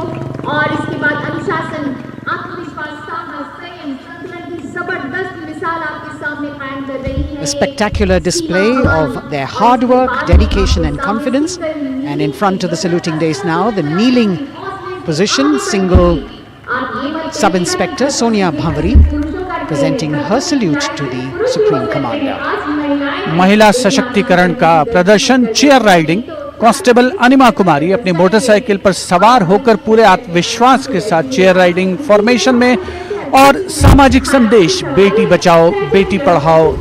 और इसके बाद अनुशासन, आत्मविश्वास, साहस, संयम, संतुलन की जबरदस्त मिसाल आपके सामने कायम कर रही है। A spectacular display of their hard work, dedication and confidence. And in front of the saluting days now, the kneeling position, single Sub-Inspector Sonia Bhavari presenting her salute to the Supreme Commander. महिला सशक्तिकरण का प्रदर्शन chair riding. Constable अनिमा कुमारी अपनी motorcycle पर सवार होकर पूरे आत्मविश्वास के साथ चेयर राइडिंग फॉर्मेशन में और सामाजिक संदेश बेटी बचाओ बेटी पढ़ाओ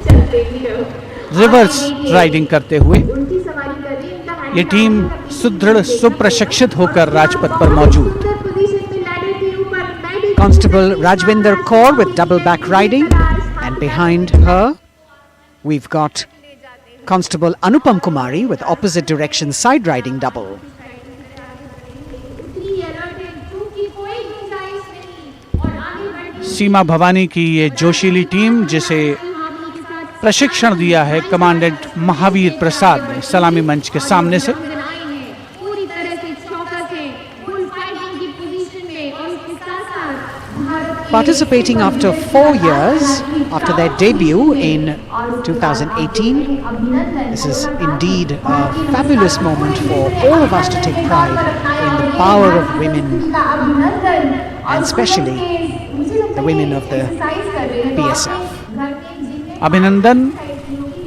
रिवर्स राइडिंग करते हुए ये टीम सुदृढ़ सुप्रशिक्षित होकर राजपथ पर मौजूद। Constable Rajvinder Kaur with double back riding, and behind her we've got Constable Anupam Kumari with opposite direction side riding double. सीमा भवानी की ये जोशीली टीम जिसे प्रशिक्षण दिया है कमांडेंट महावीर प्रसाद ने सलामी मंच के सामने से। Participating after 4 years after their debut in 2018, this is indeed a fabulous moment for all of us to take pride in the power of women and especially the women of the BSF. अभिनंदन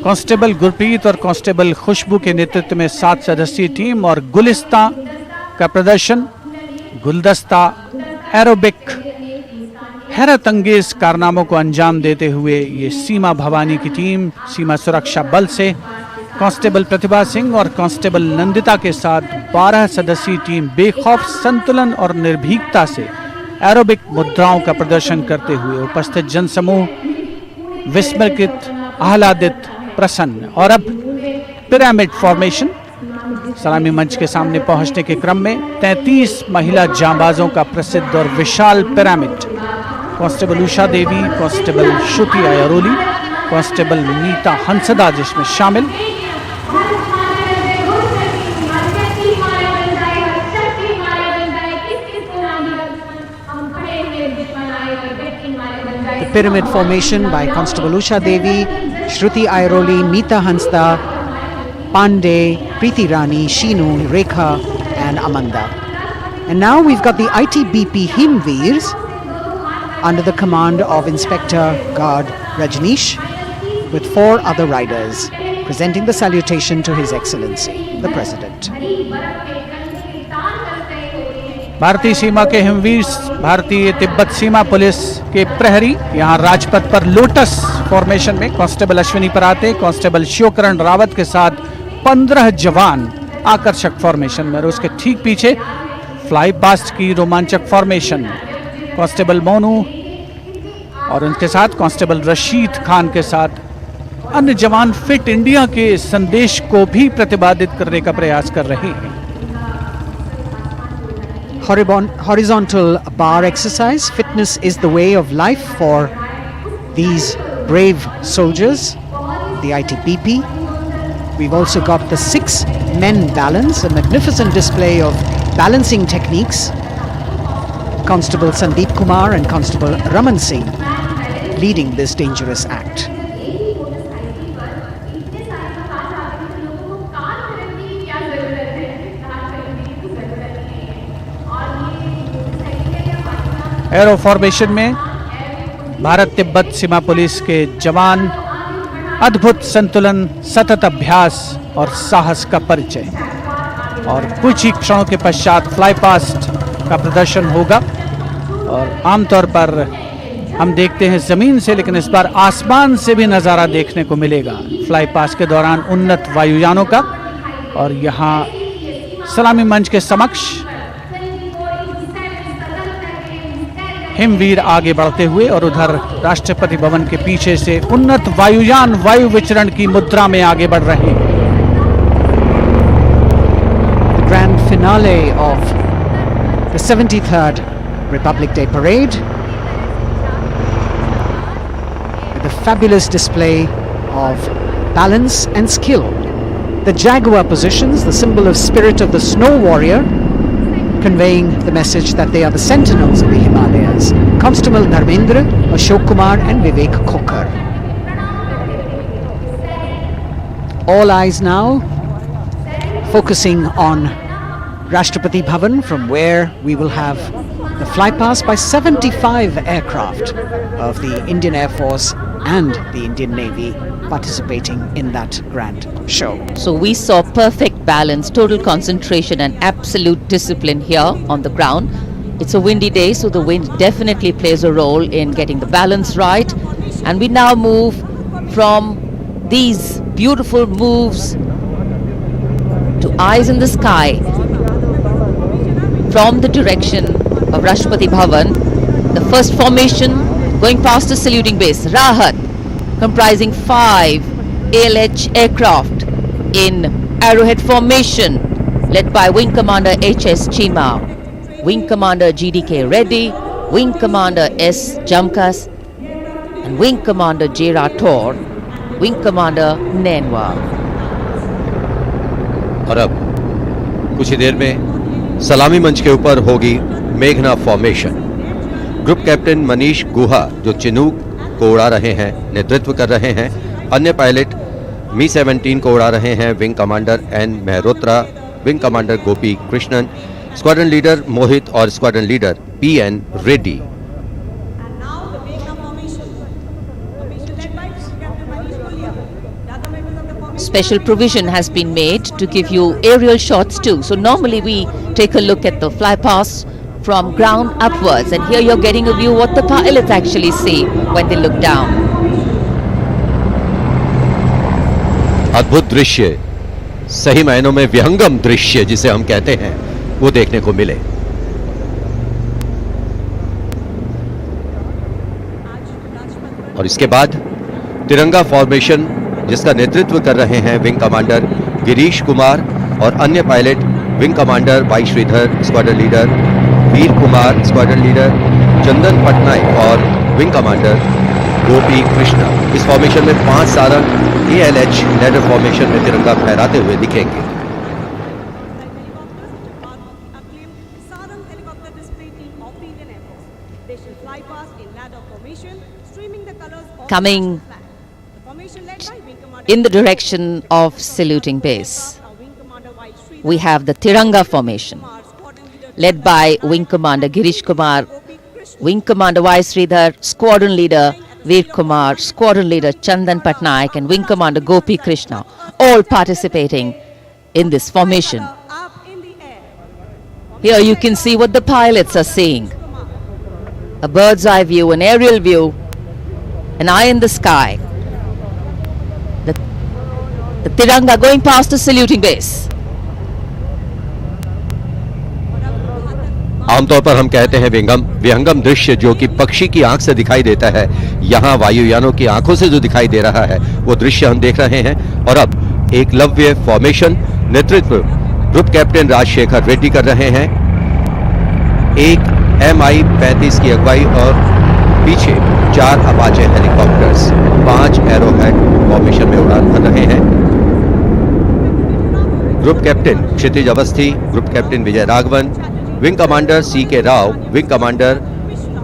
constable Gurpreet और constable खुशबू के नेतृत्व में 7 सदस्यीय team और गुलिस्तान का प्रदर्शन, गुलदस्ता, एरोबिक, हैरत अंगेज कारनामों को अंजाम देते हुए ये सीमा भवानी की टीम सीमा सुरक्षा बल से कांस्टेबल प्रतिभा सिंह और कांस्टेबल नंदिता के साथ 12 सदस्यीय टीम बेखौफ संतुलन और निर्भीकता से एरोबिक मुद्राओं का प्रदर्शन करते हुए उपस्थित जनसमूह विस्मृत, आह्लादित, प्रसन्न। और अब पिरामिड फॉर्मेशन। सलामी मंच के सामने पहुंचने के क्रम में 33 महिला जांबाजों का प्रसिद्ध और विशाल पिरामिड कांस्टेबल उषा देवी, कांस्टेबल श्रुति अयरोली, कांस्टेबल नीता हंसदा जिसमें शामिल। The pyramid formation by Constable Usha Devi, Shruti Airoli, Meeta Hansda, Pandey, Preeti Rani, Sheenu, Rekha and Amanda. And now we've got the ITBP Himveers under the command of Inspector Guard Rajneesh with 4 other riders presenting the salutation to His Excellency, the President. भारतीय सीमा के हिमवीर, भारतीय तिब्बत सीमा police के प्रहरी यहाँ राजपथ पर lotus formation में constable Ashwini पराते, constable Shivkaran Rawat के साथ 15 जवान आकर्षक फॉर्मेशन में और उसके ठीक पीछे फ्लाई पास्ट की रोमांचक फॉर्मेशन कांस्टेबल मोनू और उनके साथ कांस्टेबल रशीद खान के साथ अन्य जवान फिट इंडिया के संदेश को भी प्रतिपादित करने का प्रयास कर रहे हैं। Horizontal bar exercise. Fitness is the way of life for these brave soldiers, the ITBP. We've also got the 6 men balance, a magnificent display of balancing techniques. Constable Sandeep Kumar and Constable Raman Singh leading this dangerous act. Arrow formation में भारत तिब्बत सीमा police के जवान अद्भुत संतुलन, सतत अभ्यास और साहस का परिचय। और कुछ ही क्षणों के पश्चात फ्लाई पास्ट का प्रदर्शन होगा। और आमतौर पर हम देखते हैं जमीन से, लेकिन इस बार आसमान से भी नज़ारा देखने को मिलेगा फ्लाई पास्ट के दौरान उन्नत वायुयानों का। और यहाँ सलामी मंच के समक्ष हिमवीर आगे बढ़ते हुए और उधर राष्ट्रपति भवन के पीछे से उन्नत वायुयान वायु विचरण की मुद्रा में आगे बढ़ रहे हैं। The grand finale of the 73rd Republic Day Parade with a fabulous display of balance and skill. The Jaguar positions, the symbol of spirit of the snow warrior, conveying the message that they are the sentinels of the Himalayas. Constable Dharmendra, Ashok Kumar and Vivek Khokar. All eyes now focusing on Rashtrapati Bhavan, from where we will have the flypast by 75 aircraft of the Indian Air Force and the Indian Navy participating in that grand show. So we saw perfect balance, total concentration and absolute discipline here on the ground. It's a windy day, so the wind definitely plays a role in getting the balance right. And we now move from these beautiful moves to eyes in the sky from the direction of Rashtrapati Bhavan. The first formation going past the saluting base, Rahat, comprising 5 ALH aircraft in arrowhead formation, led by Wing Commander H.S. Chima, Wing Commander G.D.K. Reddy, Wing Commander S. Jamkas, and Wing Commander J. Rathore, Wing Commander Nenwa. और अब कुछ ही देर में सलामी मंच के ऊपर होगी मेघना फॉर्मेशन। ग्रुप कैप्टन मनीष गुहा, जो चिनूक को उड़ा रहे हैं, नेतृत्व कर रहे हैं। अन्य पायलट मी-17 को उड़ा रहे हैं wing commander N Mehrotra, wing commander Gopi Krishnan, squadron leader Mohit और squadron leader P N. Reddy. Special provision has been made to give you aerial shots too. So normally we take a look at the fly past from ground upwards, and here you're getting a view what the pilots actually see when they look down. अद्भुत दृश्य, सही मायनों में विहंगम दृश्य जिसे हम कहते हैं, वो देखने को मिले। और इसके बाद तिरंगा फॉर्मेशन, जिसका नेतृत्व कर रहे हैं विंग कमांडर गिरीश कुमार और अन्य pilot wing commander Y Sridhar, squadron leader Veer Kumar, squadron leader Chandan Patnaik और विंग कमांडर गोपी कृष्णा। इस फॉर्मेशन में 5 सारंग ALH लैडर फॉर्मेशन में तिरंगा फहराते हुए दिखेंगे। Coming in the direction of saluting base, we have the Tiranga formation, led by Wing Commander Girish Kumar, Wing Commander Y. Sridhar, Squadron Leader Veer Kumar, Squadron Leader Chandan Patnaik and Wing Commander Gopi Krishna, all participating in this formation. Here you can see what the pilots are seeing. A bird's eye view, an aerial view, an eye in the sky. The Tiranga going past the saluting base. आमतौर पर हम कहते हैं विहंगम दृश्य, जो कि पक्षी की आंख से दिखाई देता है। यहाँ वायुयानों की आंखों से जो दिखाई दे रहा है, वो दृश्य हम देख रहे हैं। और अब एकलव्य फॉर्मेशन, नेतृत्व ग्रुप कैप्टन राजशेखर रेड्डी कर रहे हैं। एक MI-35 की अगुवाई और पीछे 4 अपाचे हेलीकॉप्टर्स 5 एरोहेड फॉर्मेशन में उड़ान भर रहे हैं। Group captain Kshitij Awasthi, group captain Vijay Raghavan, wing commander C.K. Rao, wing commander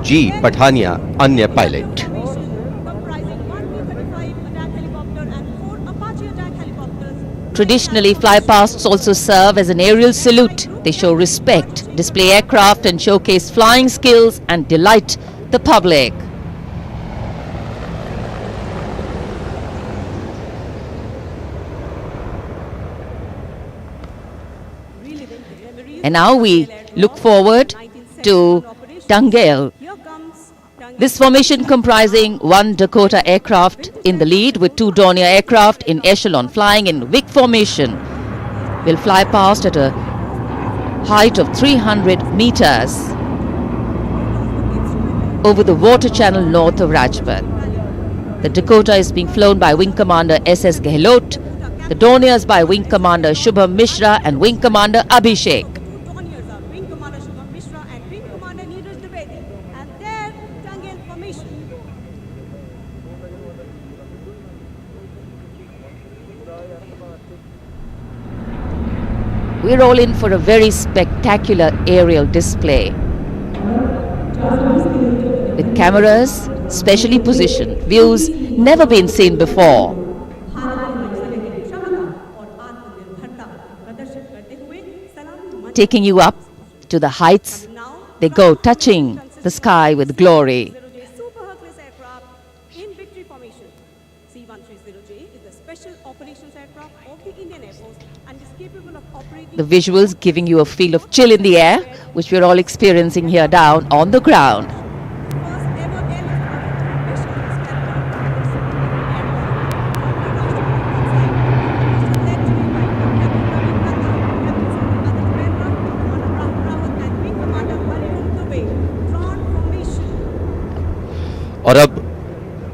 G. Pathania, अन्य pilot. Traditionally, flypasts also serve as an aerial salute. They show respect, display aircraft and showcase flying skills and delight the public. And now we look forward to Tangel. This formation comprising 1 Dakota aircraft in the lead with 2 Dornier aircraft in echelon flying in Vic formation will fly past at a height of 300 meters over the water channel north of Rajpath. The Dakota is being flown by Wing Commander S.S. Gehlot, the Dorniers by Wing Commander Shubham Mishra and Wing Commander Abhishek. We're all in for a very spectacular aerial display with cameras specially positioned, views never been seen before. Taking you up to the heights they go, touching the sky with glory. The visuals giving you a feel of chill in the air, which we're all experiencing here down on the ground. और अब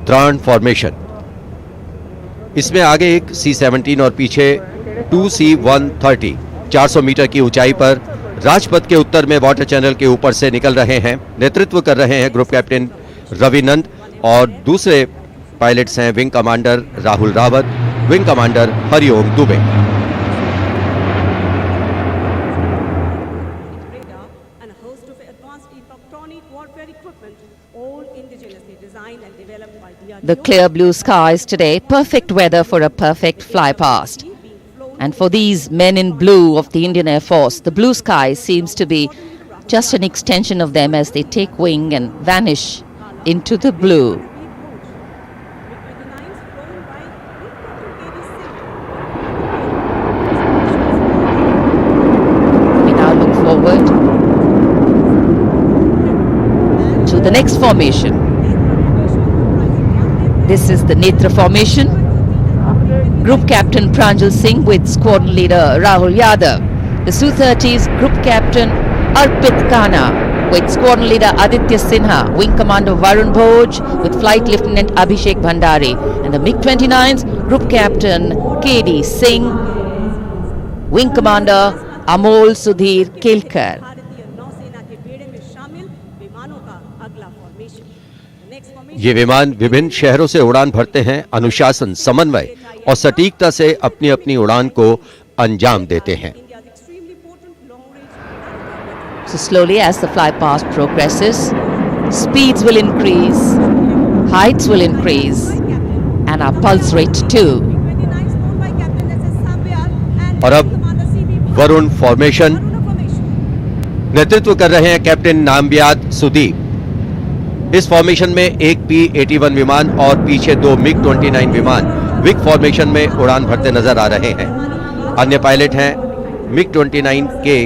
त्राण formation, इसमें आगे एक C-17 और पीछे 2 C-130 400 metre की ऊंचाई पर राजपथ के उत्तर में वाटर चैनल के ऊपर से निकल रहे हैं। नेतृत्व कर रहे हैं ग्रुप कैप्टन रविनंद और दूसरे पायलट्स हैं wing commander Rahul Rawat, wing commander Hariom Dubey. The clear blue skies today, perfect weather for a perfect fly past. And for these men in blue of the Indian Air Force, the blue sky seems to be just an extension of them as they take wing and vanish into the blue. We now look forward to the next formation. This is the Netra formation. Group Captain Pranjal Singh with Squadron Leader Rahul Yadav. The Su-30's Group Captain Arpit Khanna with Squadron Leader Aditya Sinha, Wing Commander Varun Bhoj with Flight Lieutenant Abhishek Bhandari, and the MiG-29's Group Captain K.D. Singh, Wing Commander Amol Sudhir Kelkar. ये विमान विभिन्न शहरों से उड़ान भरते हैं, अनुशासन, समन्वय और सटीकता से अपनी अपनी उड़ान को अंजाम देते हैं। So slowly as the fly past progresses, speeds will increase, heights will increase, and our pulse rate too. और अब वरुण फॉर्मेशन, नेतृत्व कर रहे हैं कैप्टन नामबियाद सुदीप। इस फॉर्मेशन में एक P-81 विमान और पीछे 2 MiG-29 विमान विग फॉर्मेशन में उड़ान भरते नजर आ रहे हैं। अन्य पायलट हैं MiG-29 के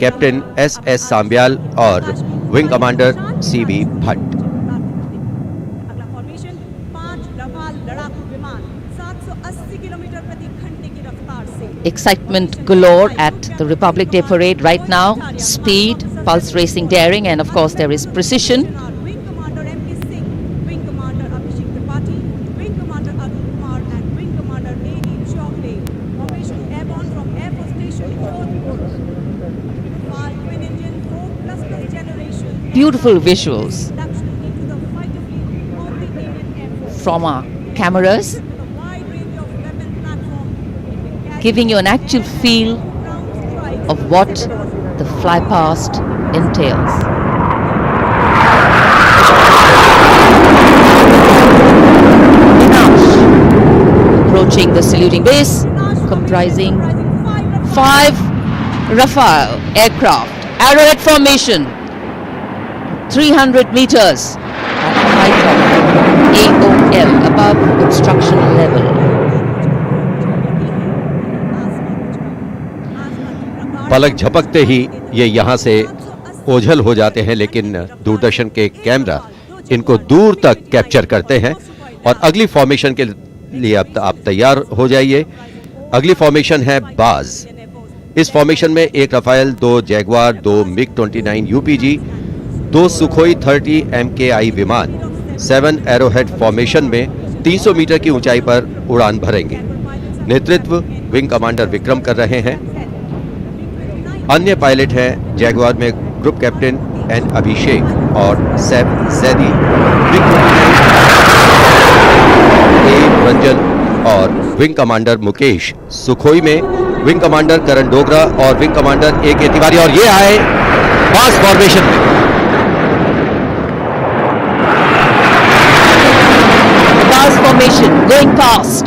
कैप्टन S.S. सांब्याल और wing commander C.V. Bhatt. Excitement galore at the Republic Day Parade right now. Speed, pulse racing, daring, and of course there is precision. Beautiful visuals. from our cameras, giving you an actual feel of what the fly past entails. Approaching the saluting base, comprising 5 Rafale aircraft, arrowhead formation, 300 meters at the height of AOL, above obstruction level. पलक झपकते ही ये यहाँ से ओझल हो जाते हैं, लेकिन दूरदर्शन के कैमरा इनको दूर तक कैप्चर करते हैं। और अगली फॉर्मेशन के लिए अब आप तैयार हो जाइए। अगली फॉर्मेशन है बाज। इस फॉर्मेशन में 1 Rafale, 2 Jaguar, 2 MiG-29 UPG, 2 Sukhoi 30 MKI विमान 7 एरोहेड फॉर्मेशन में 300 मीटर की ऊंचाई पर उड़ान भरेंगे। नेतृत्व विंग कमांडर विक्रम कर रहे हैं। अन्य पायलट हैं जैगवार में ग्रुप कैप्टन एन अभिषेक और सैफ जैदी, ए रंजन और विंग कमांडर मुकेश। सुखोई में विंग कमांडर करण डोगरा और विंग कमांडर ए के तिवारी। और ये आए पास फॉर्मेशन में। Pass formation going past.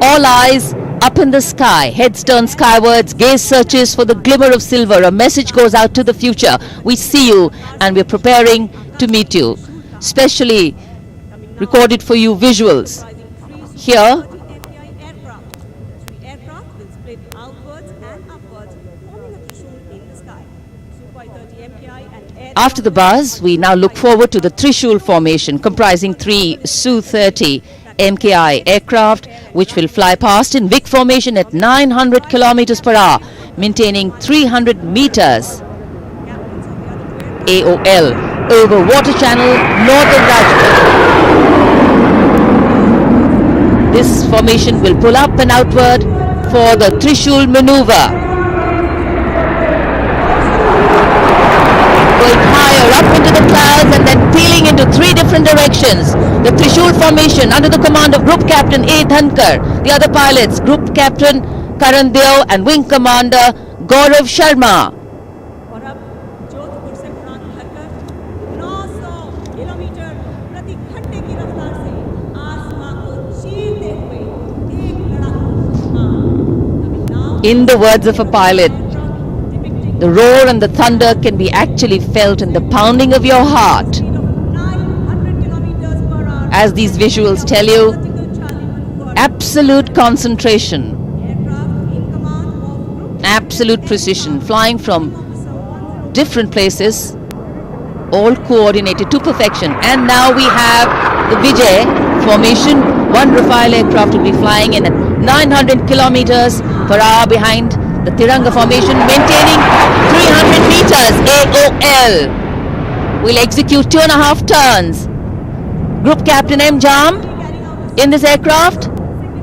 All eyes up in the sky, heads turned skywards, gaze searches for the glimmer of silver. A message goes out to the future. We see you and we're preparing to meet you. Specially recorded for you visuals. Here, after the buzz, we now look forward to the Trishul formation, comprising 3 Su-30 MKI aircraft, which will fly past in Vic formation at 900 kilometers per hour, maintaining 300 meters AOL over water channel north of Rajpath. This formation will pull up and outward for the Trishul maneuver. Going higher up into the clouds and then peeling into 3 different directions. The Trishul formation under the command of Group Captain A. Dhankar. The other pilots, Group Captain Karan Deo and Wing Commander Gaurav Sharma. In the words of a pilot, the roar and the thunder can be actually felt in the pounding of your heart. As these visuals tell you, absolute concentration, absolute precision, flying from different places, all coordinated to perfection. And now we have the Vijay formation. 1 Rafale aircraft will be flying in at 900 kilometers per hour behind the Tiranga formation, maintaining 300 meters AOL. We'll execute 2.5 turns. Group Captain M. Jam in this aircraft,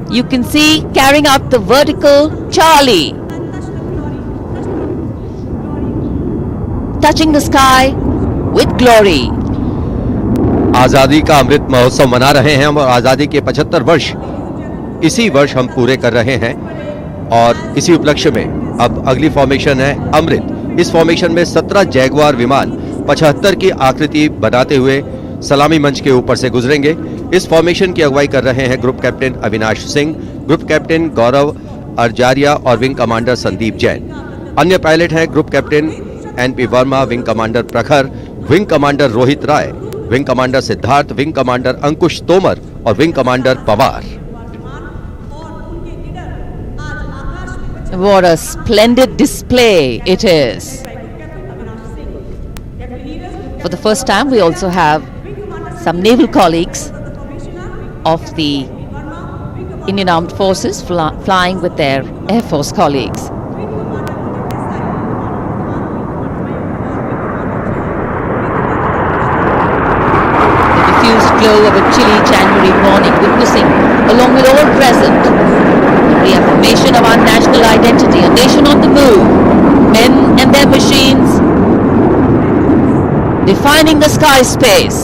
you can see carrying out the vertical Charlie, touching the sky with glory. आजादी का अमृत महोत्सव मना रहे हैं हम और आजादी के 75 वर्ष इसी वर्ष हम पूरे कर रहे हैं। और इसी उपलक्ष्य में अब अगली फॉर्मेशन है अमृत। इस फॉर्मेशन में 17 जैगवार विमान 75 की आकृति बनाते हुए सलामी मंच के ऊपर से गुजरेंगे। इस फॉर्मेशन की अगुवाई कर रहे हैं group captain Avinash Singh, group captain Gaurav Arjaria और विंग कमांडर संदीप जैन। अन्य पायलट हैं group captain NP Verma, wing commander Prakhar, wing commander Rohit Rai, wing commander Siddharth, wing commander Ankush Tomar और wing commander Pawar. What a splendid display it is. For the first time, we also have some naval colleagues of the Indian Armed Forces flying with their Air Force colleagues. The diffused glow of a chilly January morning, witnessing, along with all present, the reaffirmation of our national identity, a nation on the move, men and their machines, defining the sky space.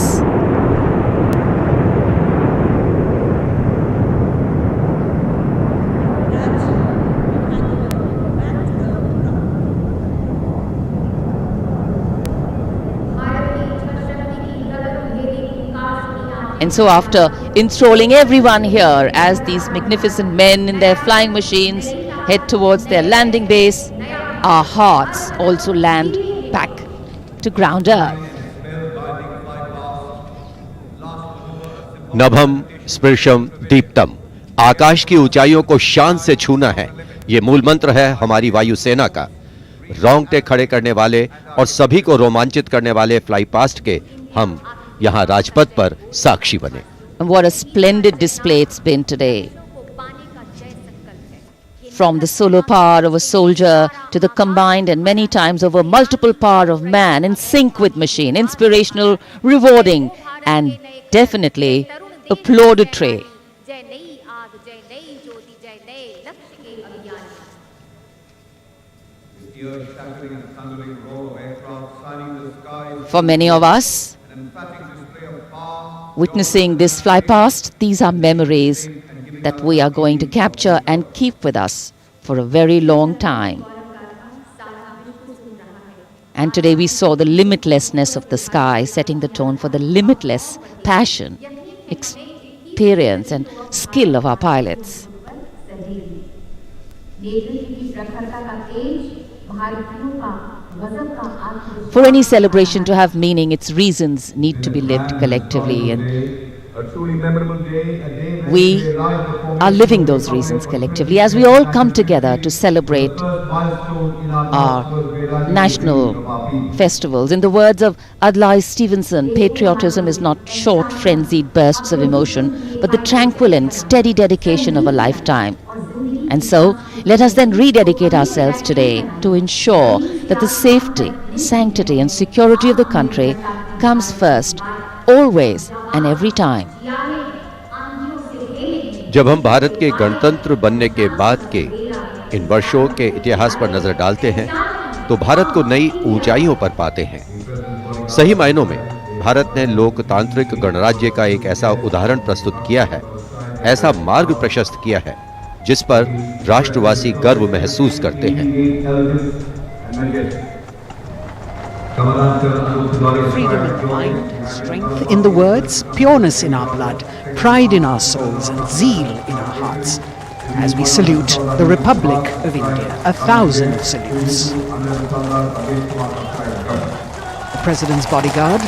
And so after enthralling everyone here as these magnificent men in their flying machines head towards their landing base, our hearts also land back to ground earth. नभम स्पर्शम Deeptam, आकाश की ऊंचाइयों को शान से छूना है, ये मूल मंत्र है हमारी वायुसेना का। रोंगटे खड़े करने वाले और सभी को रोमांचित करने वाले फ्लाई पास्ट के हम यहाँ राजपथ पर साक्षी बने। And what a splendid display it's been today. From the solo power of a soldier to the combined and many times over multiple power of man in sync with machine, inspirational, rewarding and definitely applaudatory. For many of us, witnessing this fly past, these are memories that we are going to capture and keep with us for a very long time. And today we saw the limitlessness of the sky, setting the tone for the limitless passion, experience and skill of our pilots. For any celebration to have meaning, its reasons need to be lived collectively, and we are living those reasons collectively as we all come together to celebrate our national festivals. In the words of Adlai Stevenson, patriotism is not short, frenzied bursts of emotion, but the tranquil and steady dedication of a lifetime. And so, let us then rededicate ourselves today to ensure that the safety, sanctity and security of the country comes first, always and every time. जब हम भारत के गणतंत्र बनने के बाद के इन वर्षों के इतिहास पर नजर डालते हैं तो भारत को नई ऊंचाइयों पर पाते हैं। सही मायनों में भारत ने लोकतांत्रिक गणराज्य का एक ऐसा उदाहरण प्रस्तुत किया है, ऐसा मार्ग प्रशस्त किया है जिस पर राष्ट्रवासी गर्व महसूस करते हैं। Freedom in mind, strength in the words, pureness in our blood, pride in our souls, and zeal in our hearts. As we salute the Republic of India, 1,000 salutes. The President's bodyguard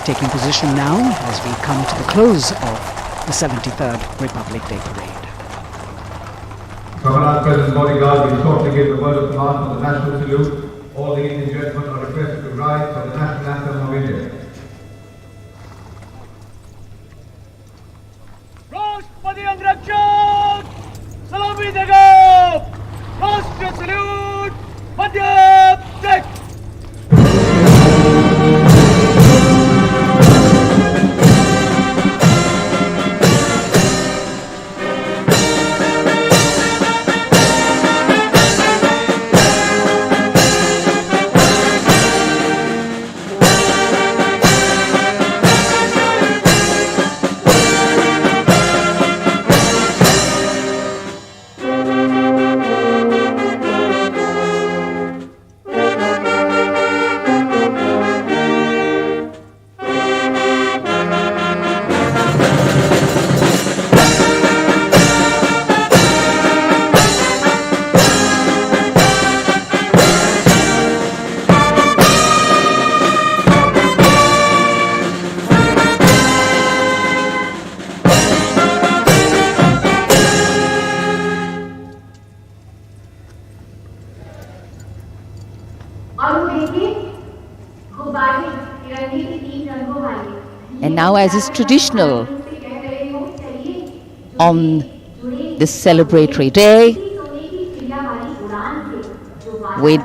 taking position now as we come to the close of the 73rd Republic Day Parade. Comrade President's bodyguard will shortly give the word of command for the national salute. All the Indian gentlemen are requested to rise for the national anthem of India. राष्ट्रपति अंगरक्षक सलामी देगा। राष्ट्रीय salute मध्य टेक। And now, as is traditional on this celebratory day, with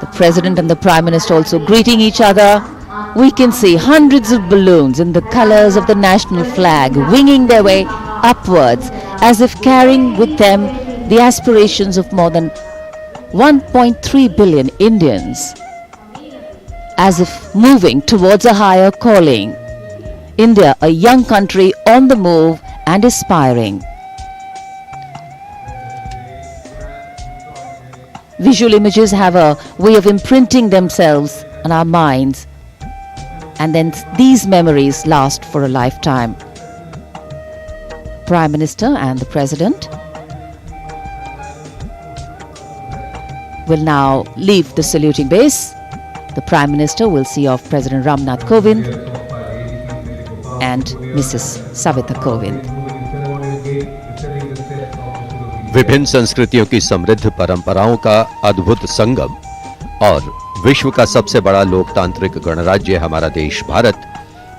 the President and the Prime Minister also greeting each other, we can see hundreds of balloons in the colors of the national flag winging their way upwards as if carrying with them the aspirations of more than 1.3 billion Indians, as if moving towards a higher calling. India, a young country on the move and aspiring. Visual images have a way of imprinting themselves on our minds And then these memories last for a lifetime. Prime Minister and the President will now leave the saluting base. The Prime Minister will see off President Ram Nath Kovind and Mrs. Savita Kovind. विभिन्न संस्कृतियों की समृद्ध परंपराओं का अद्भुत संगम और विश्व का सबसे बड़ा लोकतांत्रिक गणराज्य हमारा देश भारत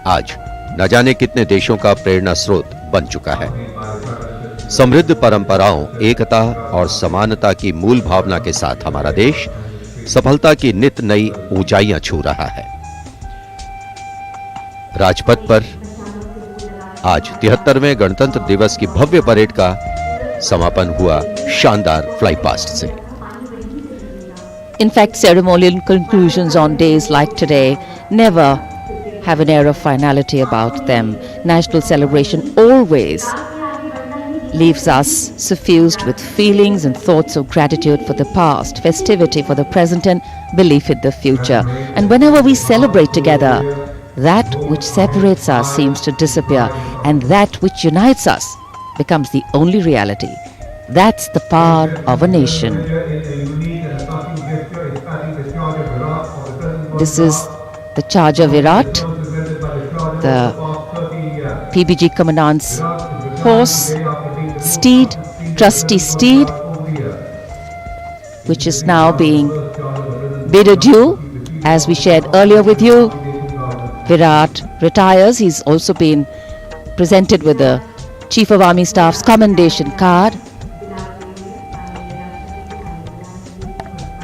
आज न जाने कितने देशों का प्रेरणा स्रोत बन चुका है। समृद्ध परंपराओं, एकता और समानता की मूल भावना के साथ हमारा देश सफलता की नित नई ऊंचाइयां छू रहा है। राजपथ पर आज 73वें गणतंत्र दिवस की भव्य परेड का समापन हुआ शानदार फ्लाई पास्ट से। In fact, ceremonial conclusions on days like today never have an air of finality about them. National celebration always leaves us suffused with feelings and thoughts of gratitude for the past, festivity for the present, and belief in the future. And whenever we celebrate together, that which separates us seems to disappear, and that which unites us becomes the only reality. That's the power of a nation. This is the charger Virat, the PBG Commandant's horse, steed, trusty steed, which is now being bid adieu. As we shared earlier with you, Virat retires. He's also been presented with the Chief of Army Staff's commendation card.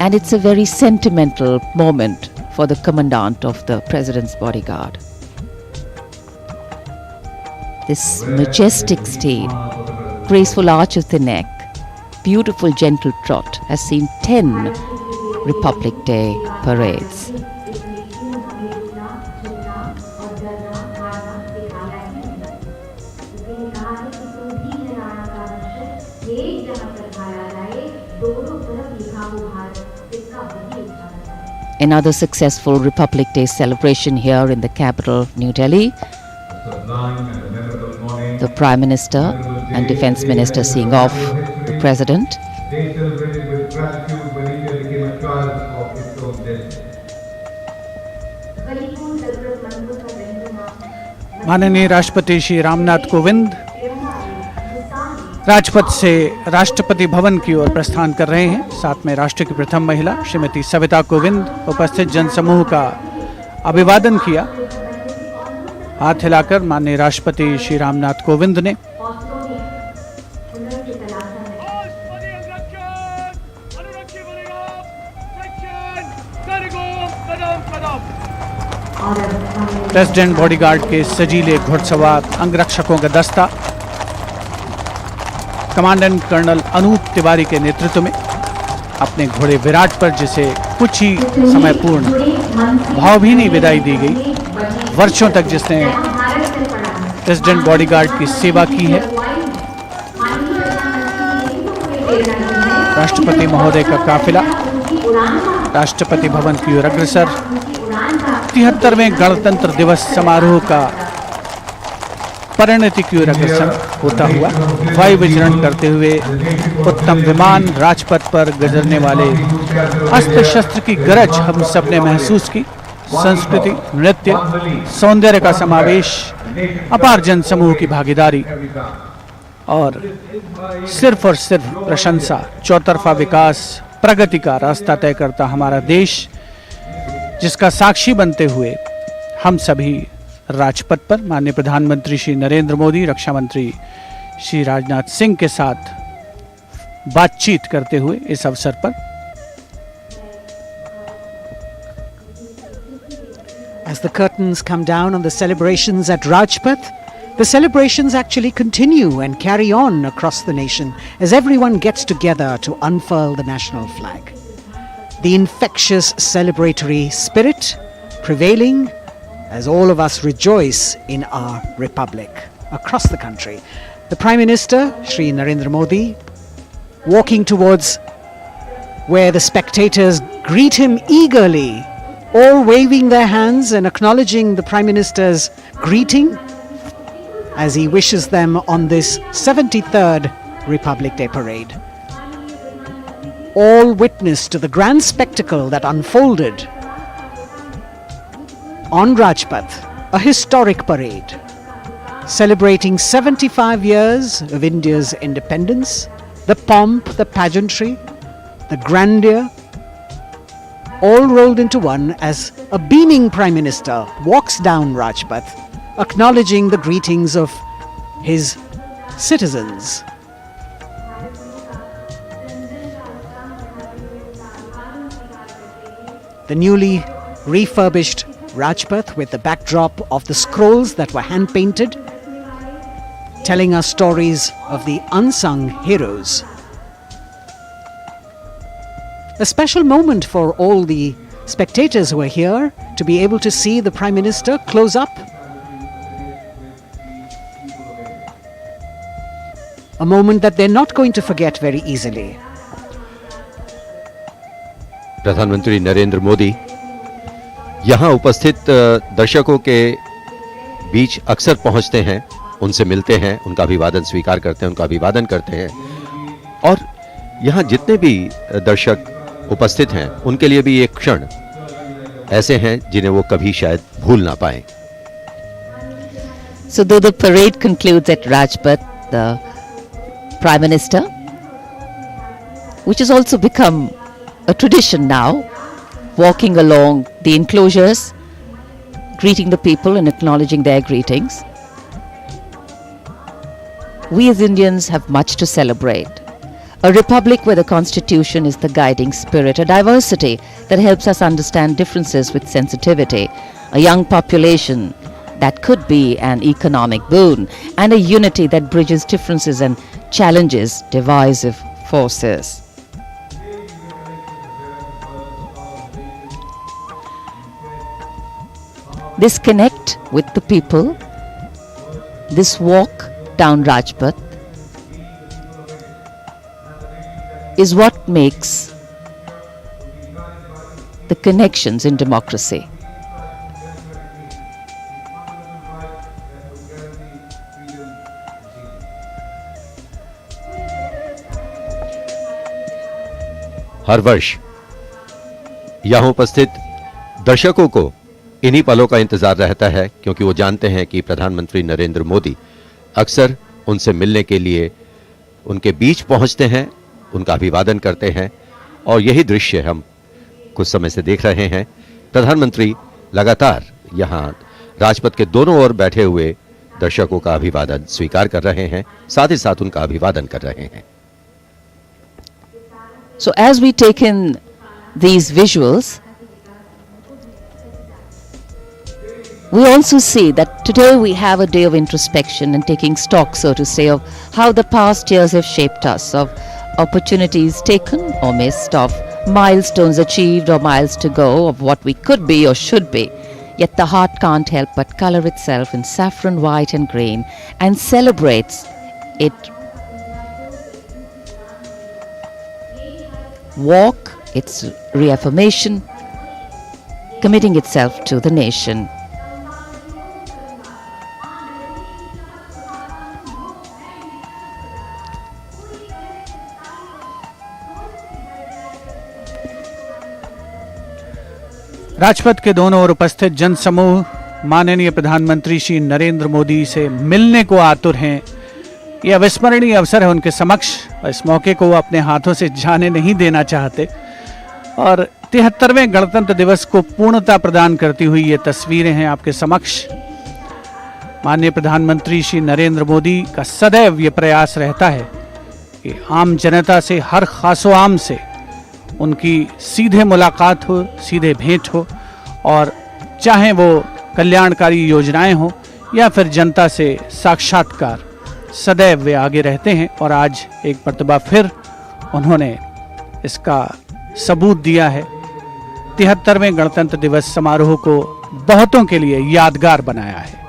And it's a very sentimental moment for the Commandant of the President's bodyguard. This majestic steed, graceful arch of the neck, beautiful gentle trot has seen 10 Republic Day parades. Another successful Republic Day celebration here in the capital, New Delhi. The Prime Minister and Defence Minister seeing off the President. माननीय राष्ट्रपति श्री रामनाथ कोविंद राजपथ से राष्ट्रपति भवन की ओर प्रस्थान कर रहे हैं। साथ में राष्ट्र की प्रथम महिला श्रीमती सविता कोविंद उपस्थित जनसमूह का अभिवादन किया। हाथ हिलाकर माननीय राष्ट्रपति श्री रामनाथ कोविंद ने प्रेसिडेंट बॉडीगार्ड के सजीले घुड़सवार अंगरक्षकों का दस्ता कमांडेंट कर्नल अनूप तिवारी के नेतृत्व में अपने घोड़े विराट पर, जिसे कुछ ही समय पूर्ण भावभीनी विदाई दी गई, वर्षों तक जिसने प्रेसिडेंट बॉडीगार्ड की सेवा की है, राष्ट्रपति महोदय का काफिला राष्ट्रपति भवन की ओर अग्रसर 73वें गणतंत्र दिवस समारोह का परिणति की ओर अग्रसर होता हुआ वायु विचरण करते हुए उत्तम विमान राजपथ पर गुजरने वाले अस्त्र शस्त्र की गरज हम सब ने महसूस की। संस्कृति, नृत्य, सौंदर्य का समावेश, अपार जन समूह की भागीदारी और सिर्फ प्रशंसा, चौतरफा विकास, प्रगति का रास्ता तय करता हमारा देश, जिसका साक्षी बनते हुए हम सभी राजपथ पर माननीय प्रधानमंत्री श्री नरेंद्र मोदी, रक्षा मंत्री श्री राजनाथ सिंह के साथ बातचीत करते हुए इस अवसर पर As the curtains come down on the celebrations at Rajpath, the celebrations actually continue and carry on across the nation as everyone gets together to unfurl the national flag. The infectious celebratory spirit prevailing as all of us rejoice in our republic across the country. The Prime Minister, Shri Narendra Modi, walking towards where the spectators greet him eagerly all waving their hands and acknowledging the Prime Minister's greeting as he wishes them on this 73rd Republic Day parade. All witness to the grand spectacle that unfolded on Rajpath, a historic parade celebrating 75 years of India's independence, the pomp, the pageantry, the grandeur, all rolled into one as a beaming Prime Minister walks down Rajpath, acknowledging the greetings of his citizens. The newly refurbished Rajpath with the backdrop of the scrolls that were hand-painted, telling us stories of the unsung heroes. A special moment for all the spectators who are here to be able to see the Prime Minister close up. A moment that they're not going to forget very easily. प्रधानमंत्री नरेंद्र मोदी यहाँ उपस्थित दर्शकों के बीच अक्सर पहुंचते हैं, उनसे मिलते हैं, उनका अभिवादन स्वीकार करते हैं, उनका अभिवादन करते हैं और यहाँ जितने भी दर्शक उपस्थित हैं उनके लिए भी एक क्षण ऐसे हैं जिन्हें वो कभी शायद भूल ना पाएं। So though the parade concludes at Rajpath, the Prime Minister, which has also become a tradition now, walking along the enclosures, greeting the people and acknowledging their greetings. We as Indians have much to celebrate. A republic where the constitution is the guiding spirit, a diversity that helps us understand differences with sensitivity, a young population that could be an economic boon, and a unity that bridges differences and challenges divisive forces. This connect with the people, this walk down Rajpath is what makes the connections in democracy. हर वर्ष यहाँ उपस्थित दर्शकों को इन्हीं पलों का इंतजार रहता है क्योंकि वो जानते हैं कि प्रधानमंत्री नरेंद्र मोदी अक्सर उनसे मिलने के लिए उनके बीच पहुंचते हैं, उनका अभिवादन करते हैं और यही दृश्य हम कुछ समय से देख रहे हैं। प्रधानमंत्री लगातार यहाँ राजपथ के दोनों ओर बैठे हुए दर्शकों का अभिवादन स्वीकार कर रहे हैं, साथ ही साथ उनका अभिवादन कर रहे हैं। So as we take in these visuals, we also see that today we have a day of introspection and taking stock, so to say, of how the past years have shaped us, of opportunities taken or missed, of milestones achieved or miles to go, of what we could be or should be. Yet the heart can't help but color itself in saffron, white and green and celebrates it. Walk, its reaffirmation, committing itself to the nation. Rajpath के दोनों ओर उपस्थित जनसमूह माननीय प्रधानमंत्री श्री नरेंद्र मोदी से मिलने को आतुर हैं। यह अविस्मरणीय अवसर है उनके समक्ष और इस मौके को वो अपने हाथों से जाने नहीं देना चाहते और 73वें गणतंत्र दिवस को पूर्णता प्रदान करती हुई ये तस्वीरें हैं आपके समक्ष। माननीय प्रधानमंत्री श्री नरेंद्र मोदी का सदैव ये प्रयास रहता है कि आम जनता से, हर खासो आम से उनकी सीधे मुलाकात हो, सीधे भेंट हो और चाहे वो कल्याणकारी योजनाएं हो या फिर जनता से साक्षात्कार, सदैव वे आगे रहते हैं और आज एक मर्तबा फिर उन्होंने इसका सबूत दिया है। 73वें गणतंत्र दिवस समारोह को बहुतों के लिए यादगार बनाया है।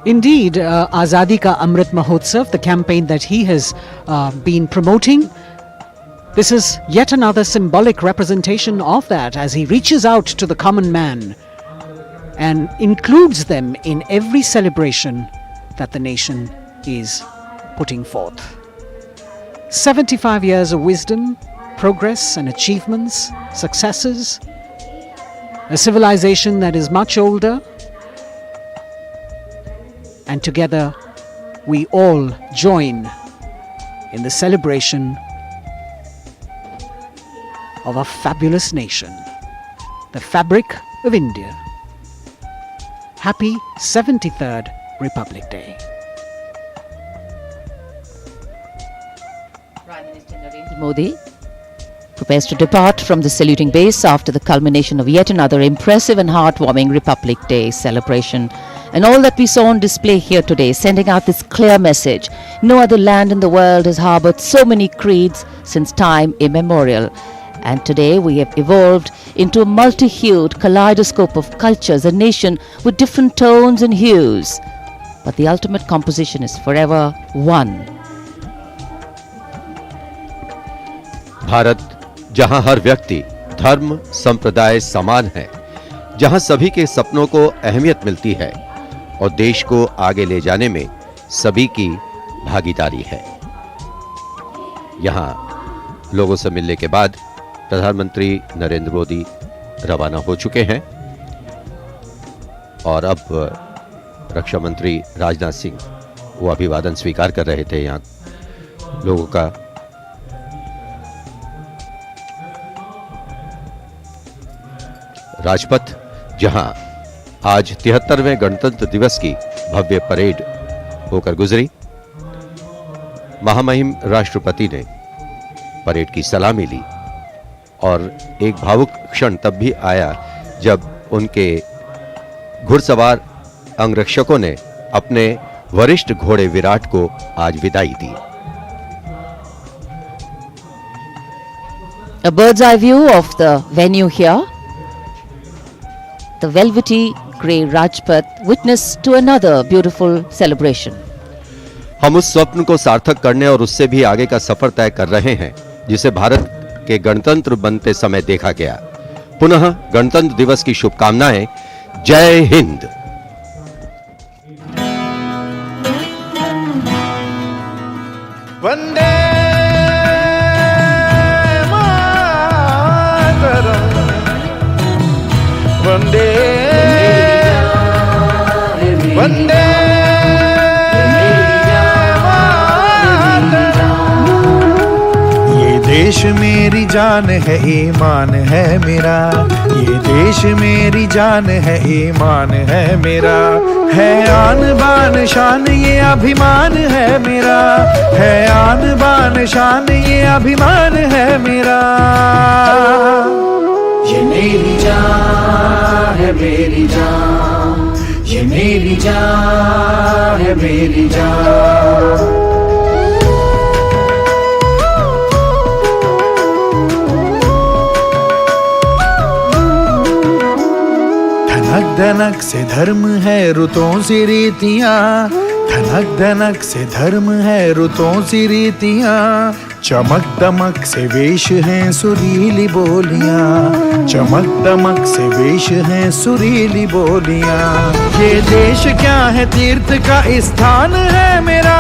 Indeed, Azadi Ka Amrit Mahotsav, the campaign that he has been promoting, This is yet another symbolic representation of that as he reaches out to the common man and includes them in every celebration that the nation is putting forth. 75 years of wisdom, progress and achievements, successes, a civilization that is much older, and together we all join in the celebration of a fabulous nation, the fabric of India. Happy 73rd Republic Day. Prime Minister Narendra Modi prepares to depart from the saluting base after the culmination of yet another impressive and heartwarming Republic Day celebration. And all that we saw on display here today, sending out this clear message: no other land in the world has harbored so many creeds since time immemorial. And today we have evolved into a multi-hued kaleidoscope of cultures, a nation with different tones and hues. But the ultimate composition is forever one. Bharat जहां हर व्यक्ति, धर्म, संप्रदाय समान है, जहां सभी के सपनों को अहमियत मिलती है और देश को आगे ले जाने में सभी की भागीदारी है। यहां लोगों से मिलने के बाद प्रधानमंत्री नरेंद्र मोदी रवाना हो चुके हैं और अब रक्षा मंत्री राजनाथ सिंह वो अभिवादन स्वीकार कर रहे थे यहां लोगों का। राजपथ जहां आज 73वें गणतंत्र दिवस की भव्य परेड होकर गुजरी, महामहिम राष्ट्रपति ने परेड की सलामी ली और एक भावुक क्षण तब भी आया जब उनके घुड़सवार अंगरक्षकों ने अपने वरिष्ठ घोड़े विराट को आज विदाई दी। A bird's eye view of the venue here. The velvety grey Rajpath witness to another beautiful celebration. हम उस स्वप्न को सार्थक करने और उससे भी आगे का सफर तय कर रहे हैं जिसे भारत के गणतंत्र बनते समय देखा गया। पुनः गणतंत्र दिवस की शुभकामनाएं। जय हिंद। वंदे मातरम, वंदे वंदे देश मेरी जान है, ईमान है मेरा। ये देश मेरी जान है, ईमान है मेरा। है आन बान शान ये अभिमान है मेरा। है आन बान शान ये अभिमान है मेरा। ये मेरी जान है, मेरी जान। ये मेरी जान है, मेरी जान। धनक धनक से धर्म है, रुतों सी रीतियाँ। धनक धनक से धर्म है, रुतों सी रीतियाँ। चमक दमक से वेश हैं सुरीली बोलियाँ। चमक दमक से वेश हैं सुरीली बोलियाँ। ये देश क्या है, तीर्थ का स्थान है मेरा।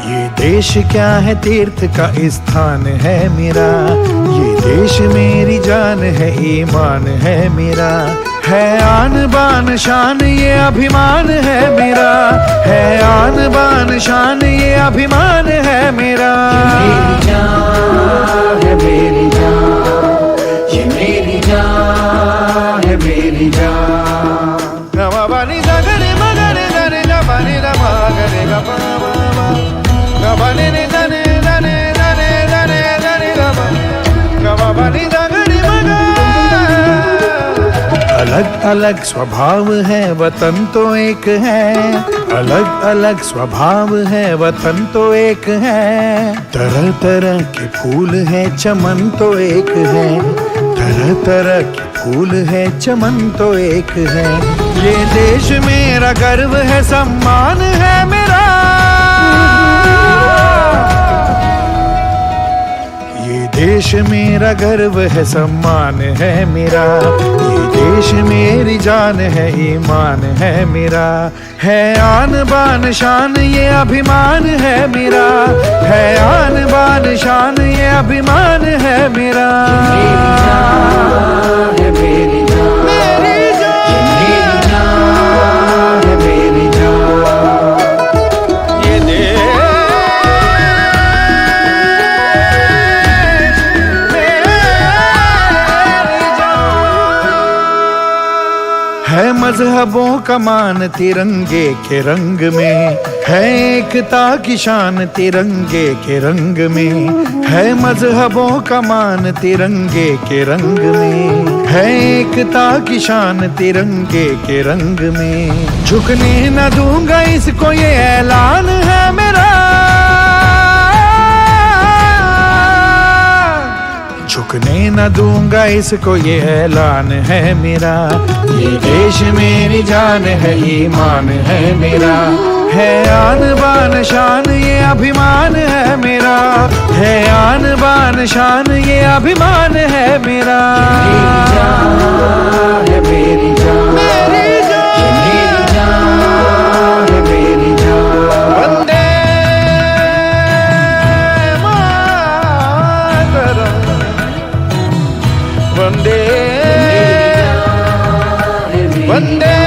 ये देश क्या है, तीर्थ का स्थान है मेरा। ये देश मेरी जान है, ईमान है मेरा। है आन बान शान ये अभिमान है मेरा। है आन बान शान ये अभिमान है मेरा। मेरी जान है, मेरी जान। ये मेरी जान है, मेरी जान। गवानी दगरे मगरे दरे गवानी दमागरे गवामा गवानी ने दने दने दने दने दने गवानी दगरे मगरे। अलग अलग स्वभाव है, वतन तो एक है। अलग अलग स्वभाव है, वतन तो एक है। तरह तरह के फूल है, चमन तो एक है। तरह तरह के फूल है, चमन तो एक है। ये देश मेरा गर्व है, सम्मान है मेरा। ये देश मेरा गर्व है, सम्मान है मेरा, ये देश मेरी जान है, ईमान है मेरा, है आन बान शान ये अभिमान है मेरा, है आन बान शान ये अभिमान है मेरा। मेरी जान मेरी जान मेरी जान है मेरी जान, ये देश है मजहबों का मान तिरंगे के रंग में, है एकता की शान तिरंगे के रंग में, है मजहबों का मान तिरंगे के रंग में, है एकता की शान तिरंगे के रंग में। झुकने न दूंगा इसको ये ऐलान है मेरा, झुकने न दूंगा इसको ये ऐलान है मेरा। ये देश मेरी जान है, ईमान है मेरा, है आन बान शान ये अभिमान है मेरा, है आन बान शान ये अभिमान है मेरा। मेरी जान है मेरी जान मेरी जान है मेरी जान। वंदे वंदे वंदे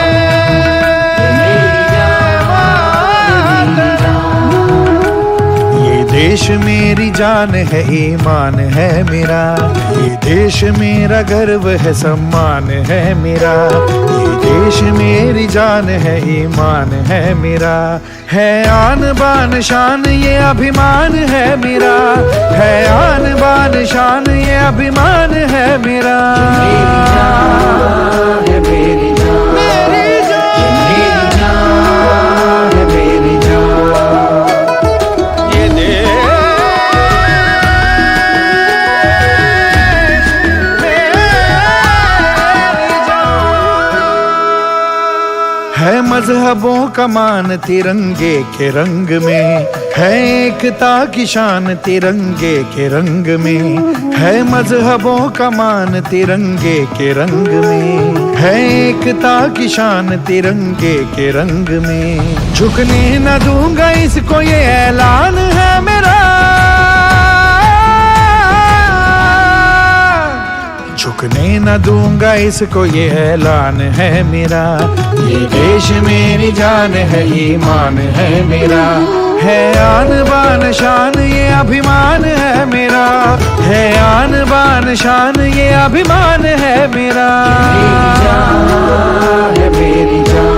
ये देश मेरी जान है, ईमान है मेरा, ये देश मेरा गर्व है, सम्मान है मेरा, ये देश मेरी जान है, ईमान है मेरा, है आन बान शान ये अभिमान है मेरा, है आन बान शान ये अभिमान है मेरा। मेरी जान है मेरी जान मेरी जान है मेरी जान, ये देश है मजहबों का मान तिरंगे के रंग में, है एकता की शान तिरंगे के रंग में, है मजहबों का मान तिरंगे के रंग में, है एकता की शान तिरंगे के रंग में। झुकने न दूंगा इसको ये ऐलान है मेरा, झुकने न दूंगा इसको ये ऐलान है मेरा। ये देश मेरी जान है, ईमान है मेरा, है आन बान शान ये अभिमान है मेरा, है आन बान शान ये अभिमान है मेरा। मेरी जान है मेरी जान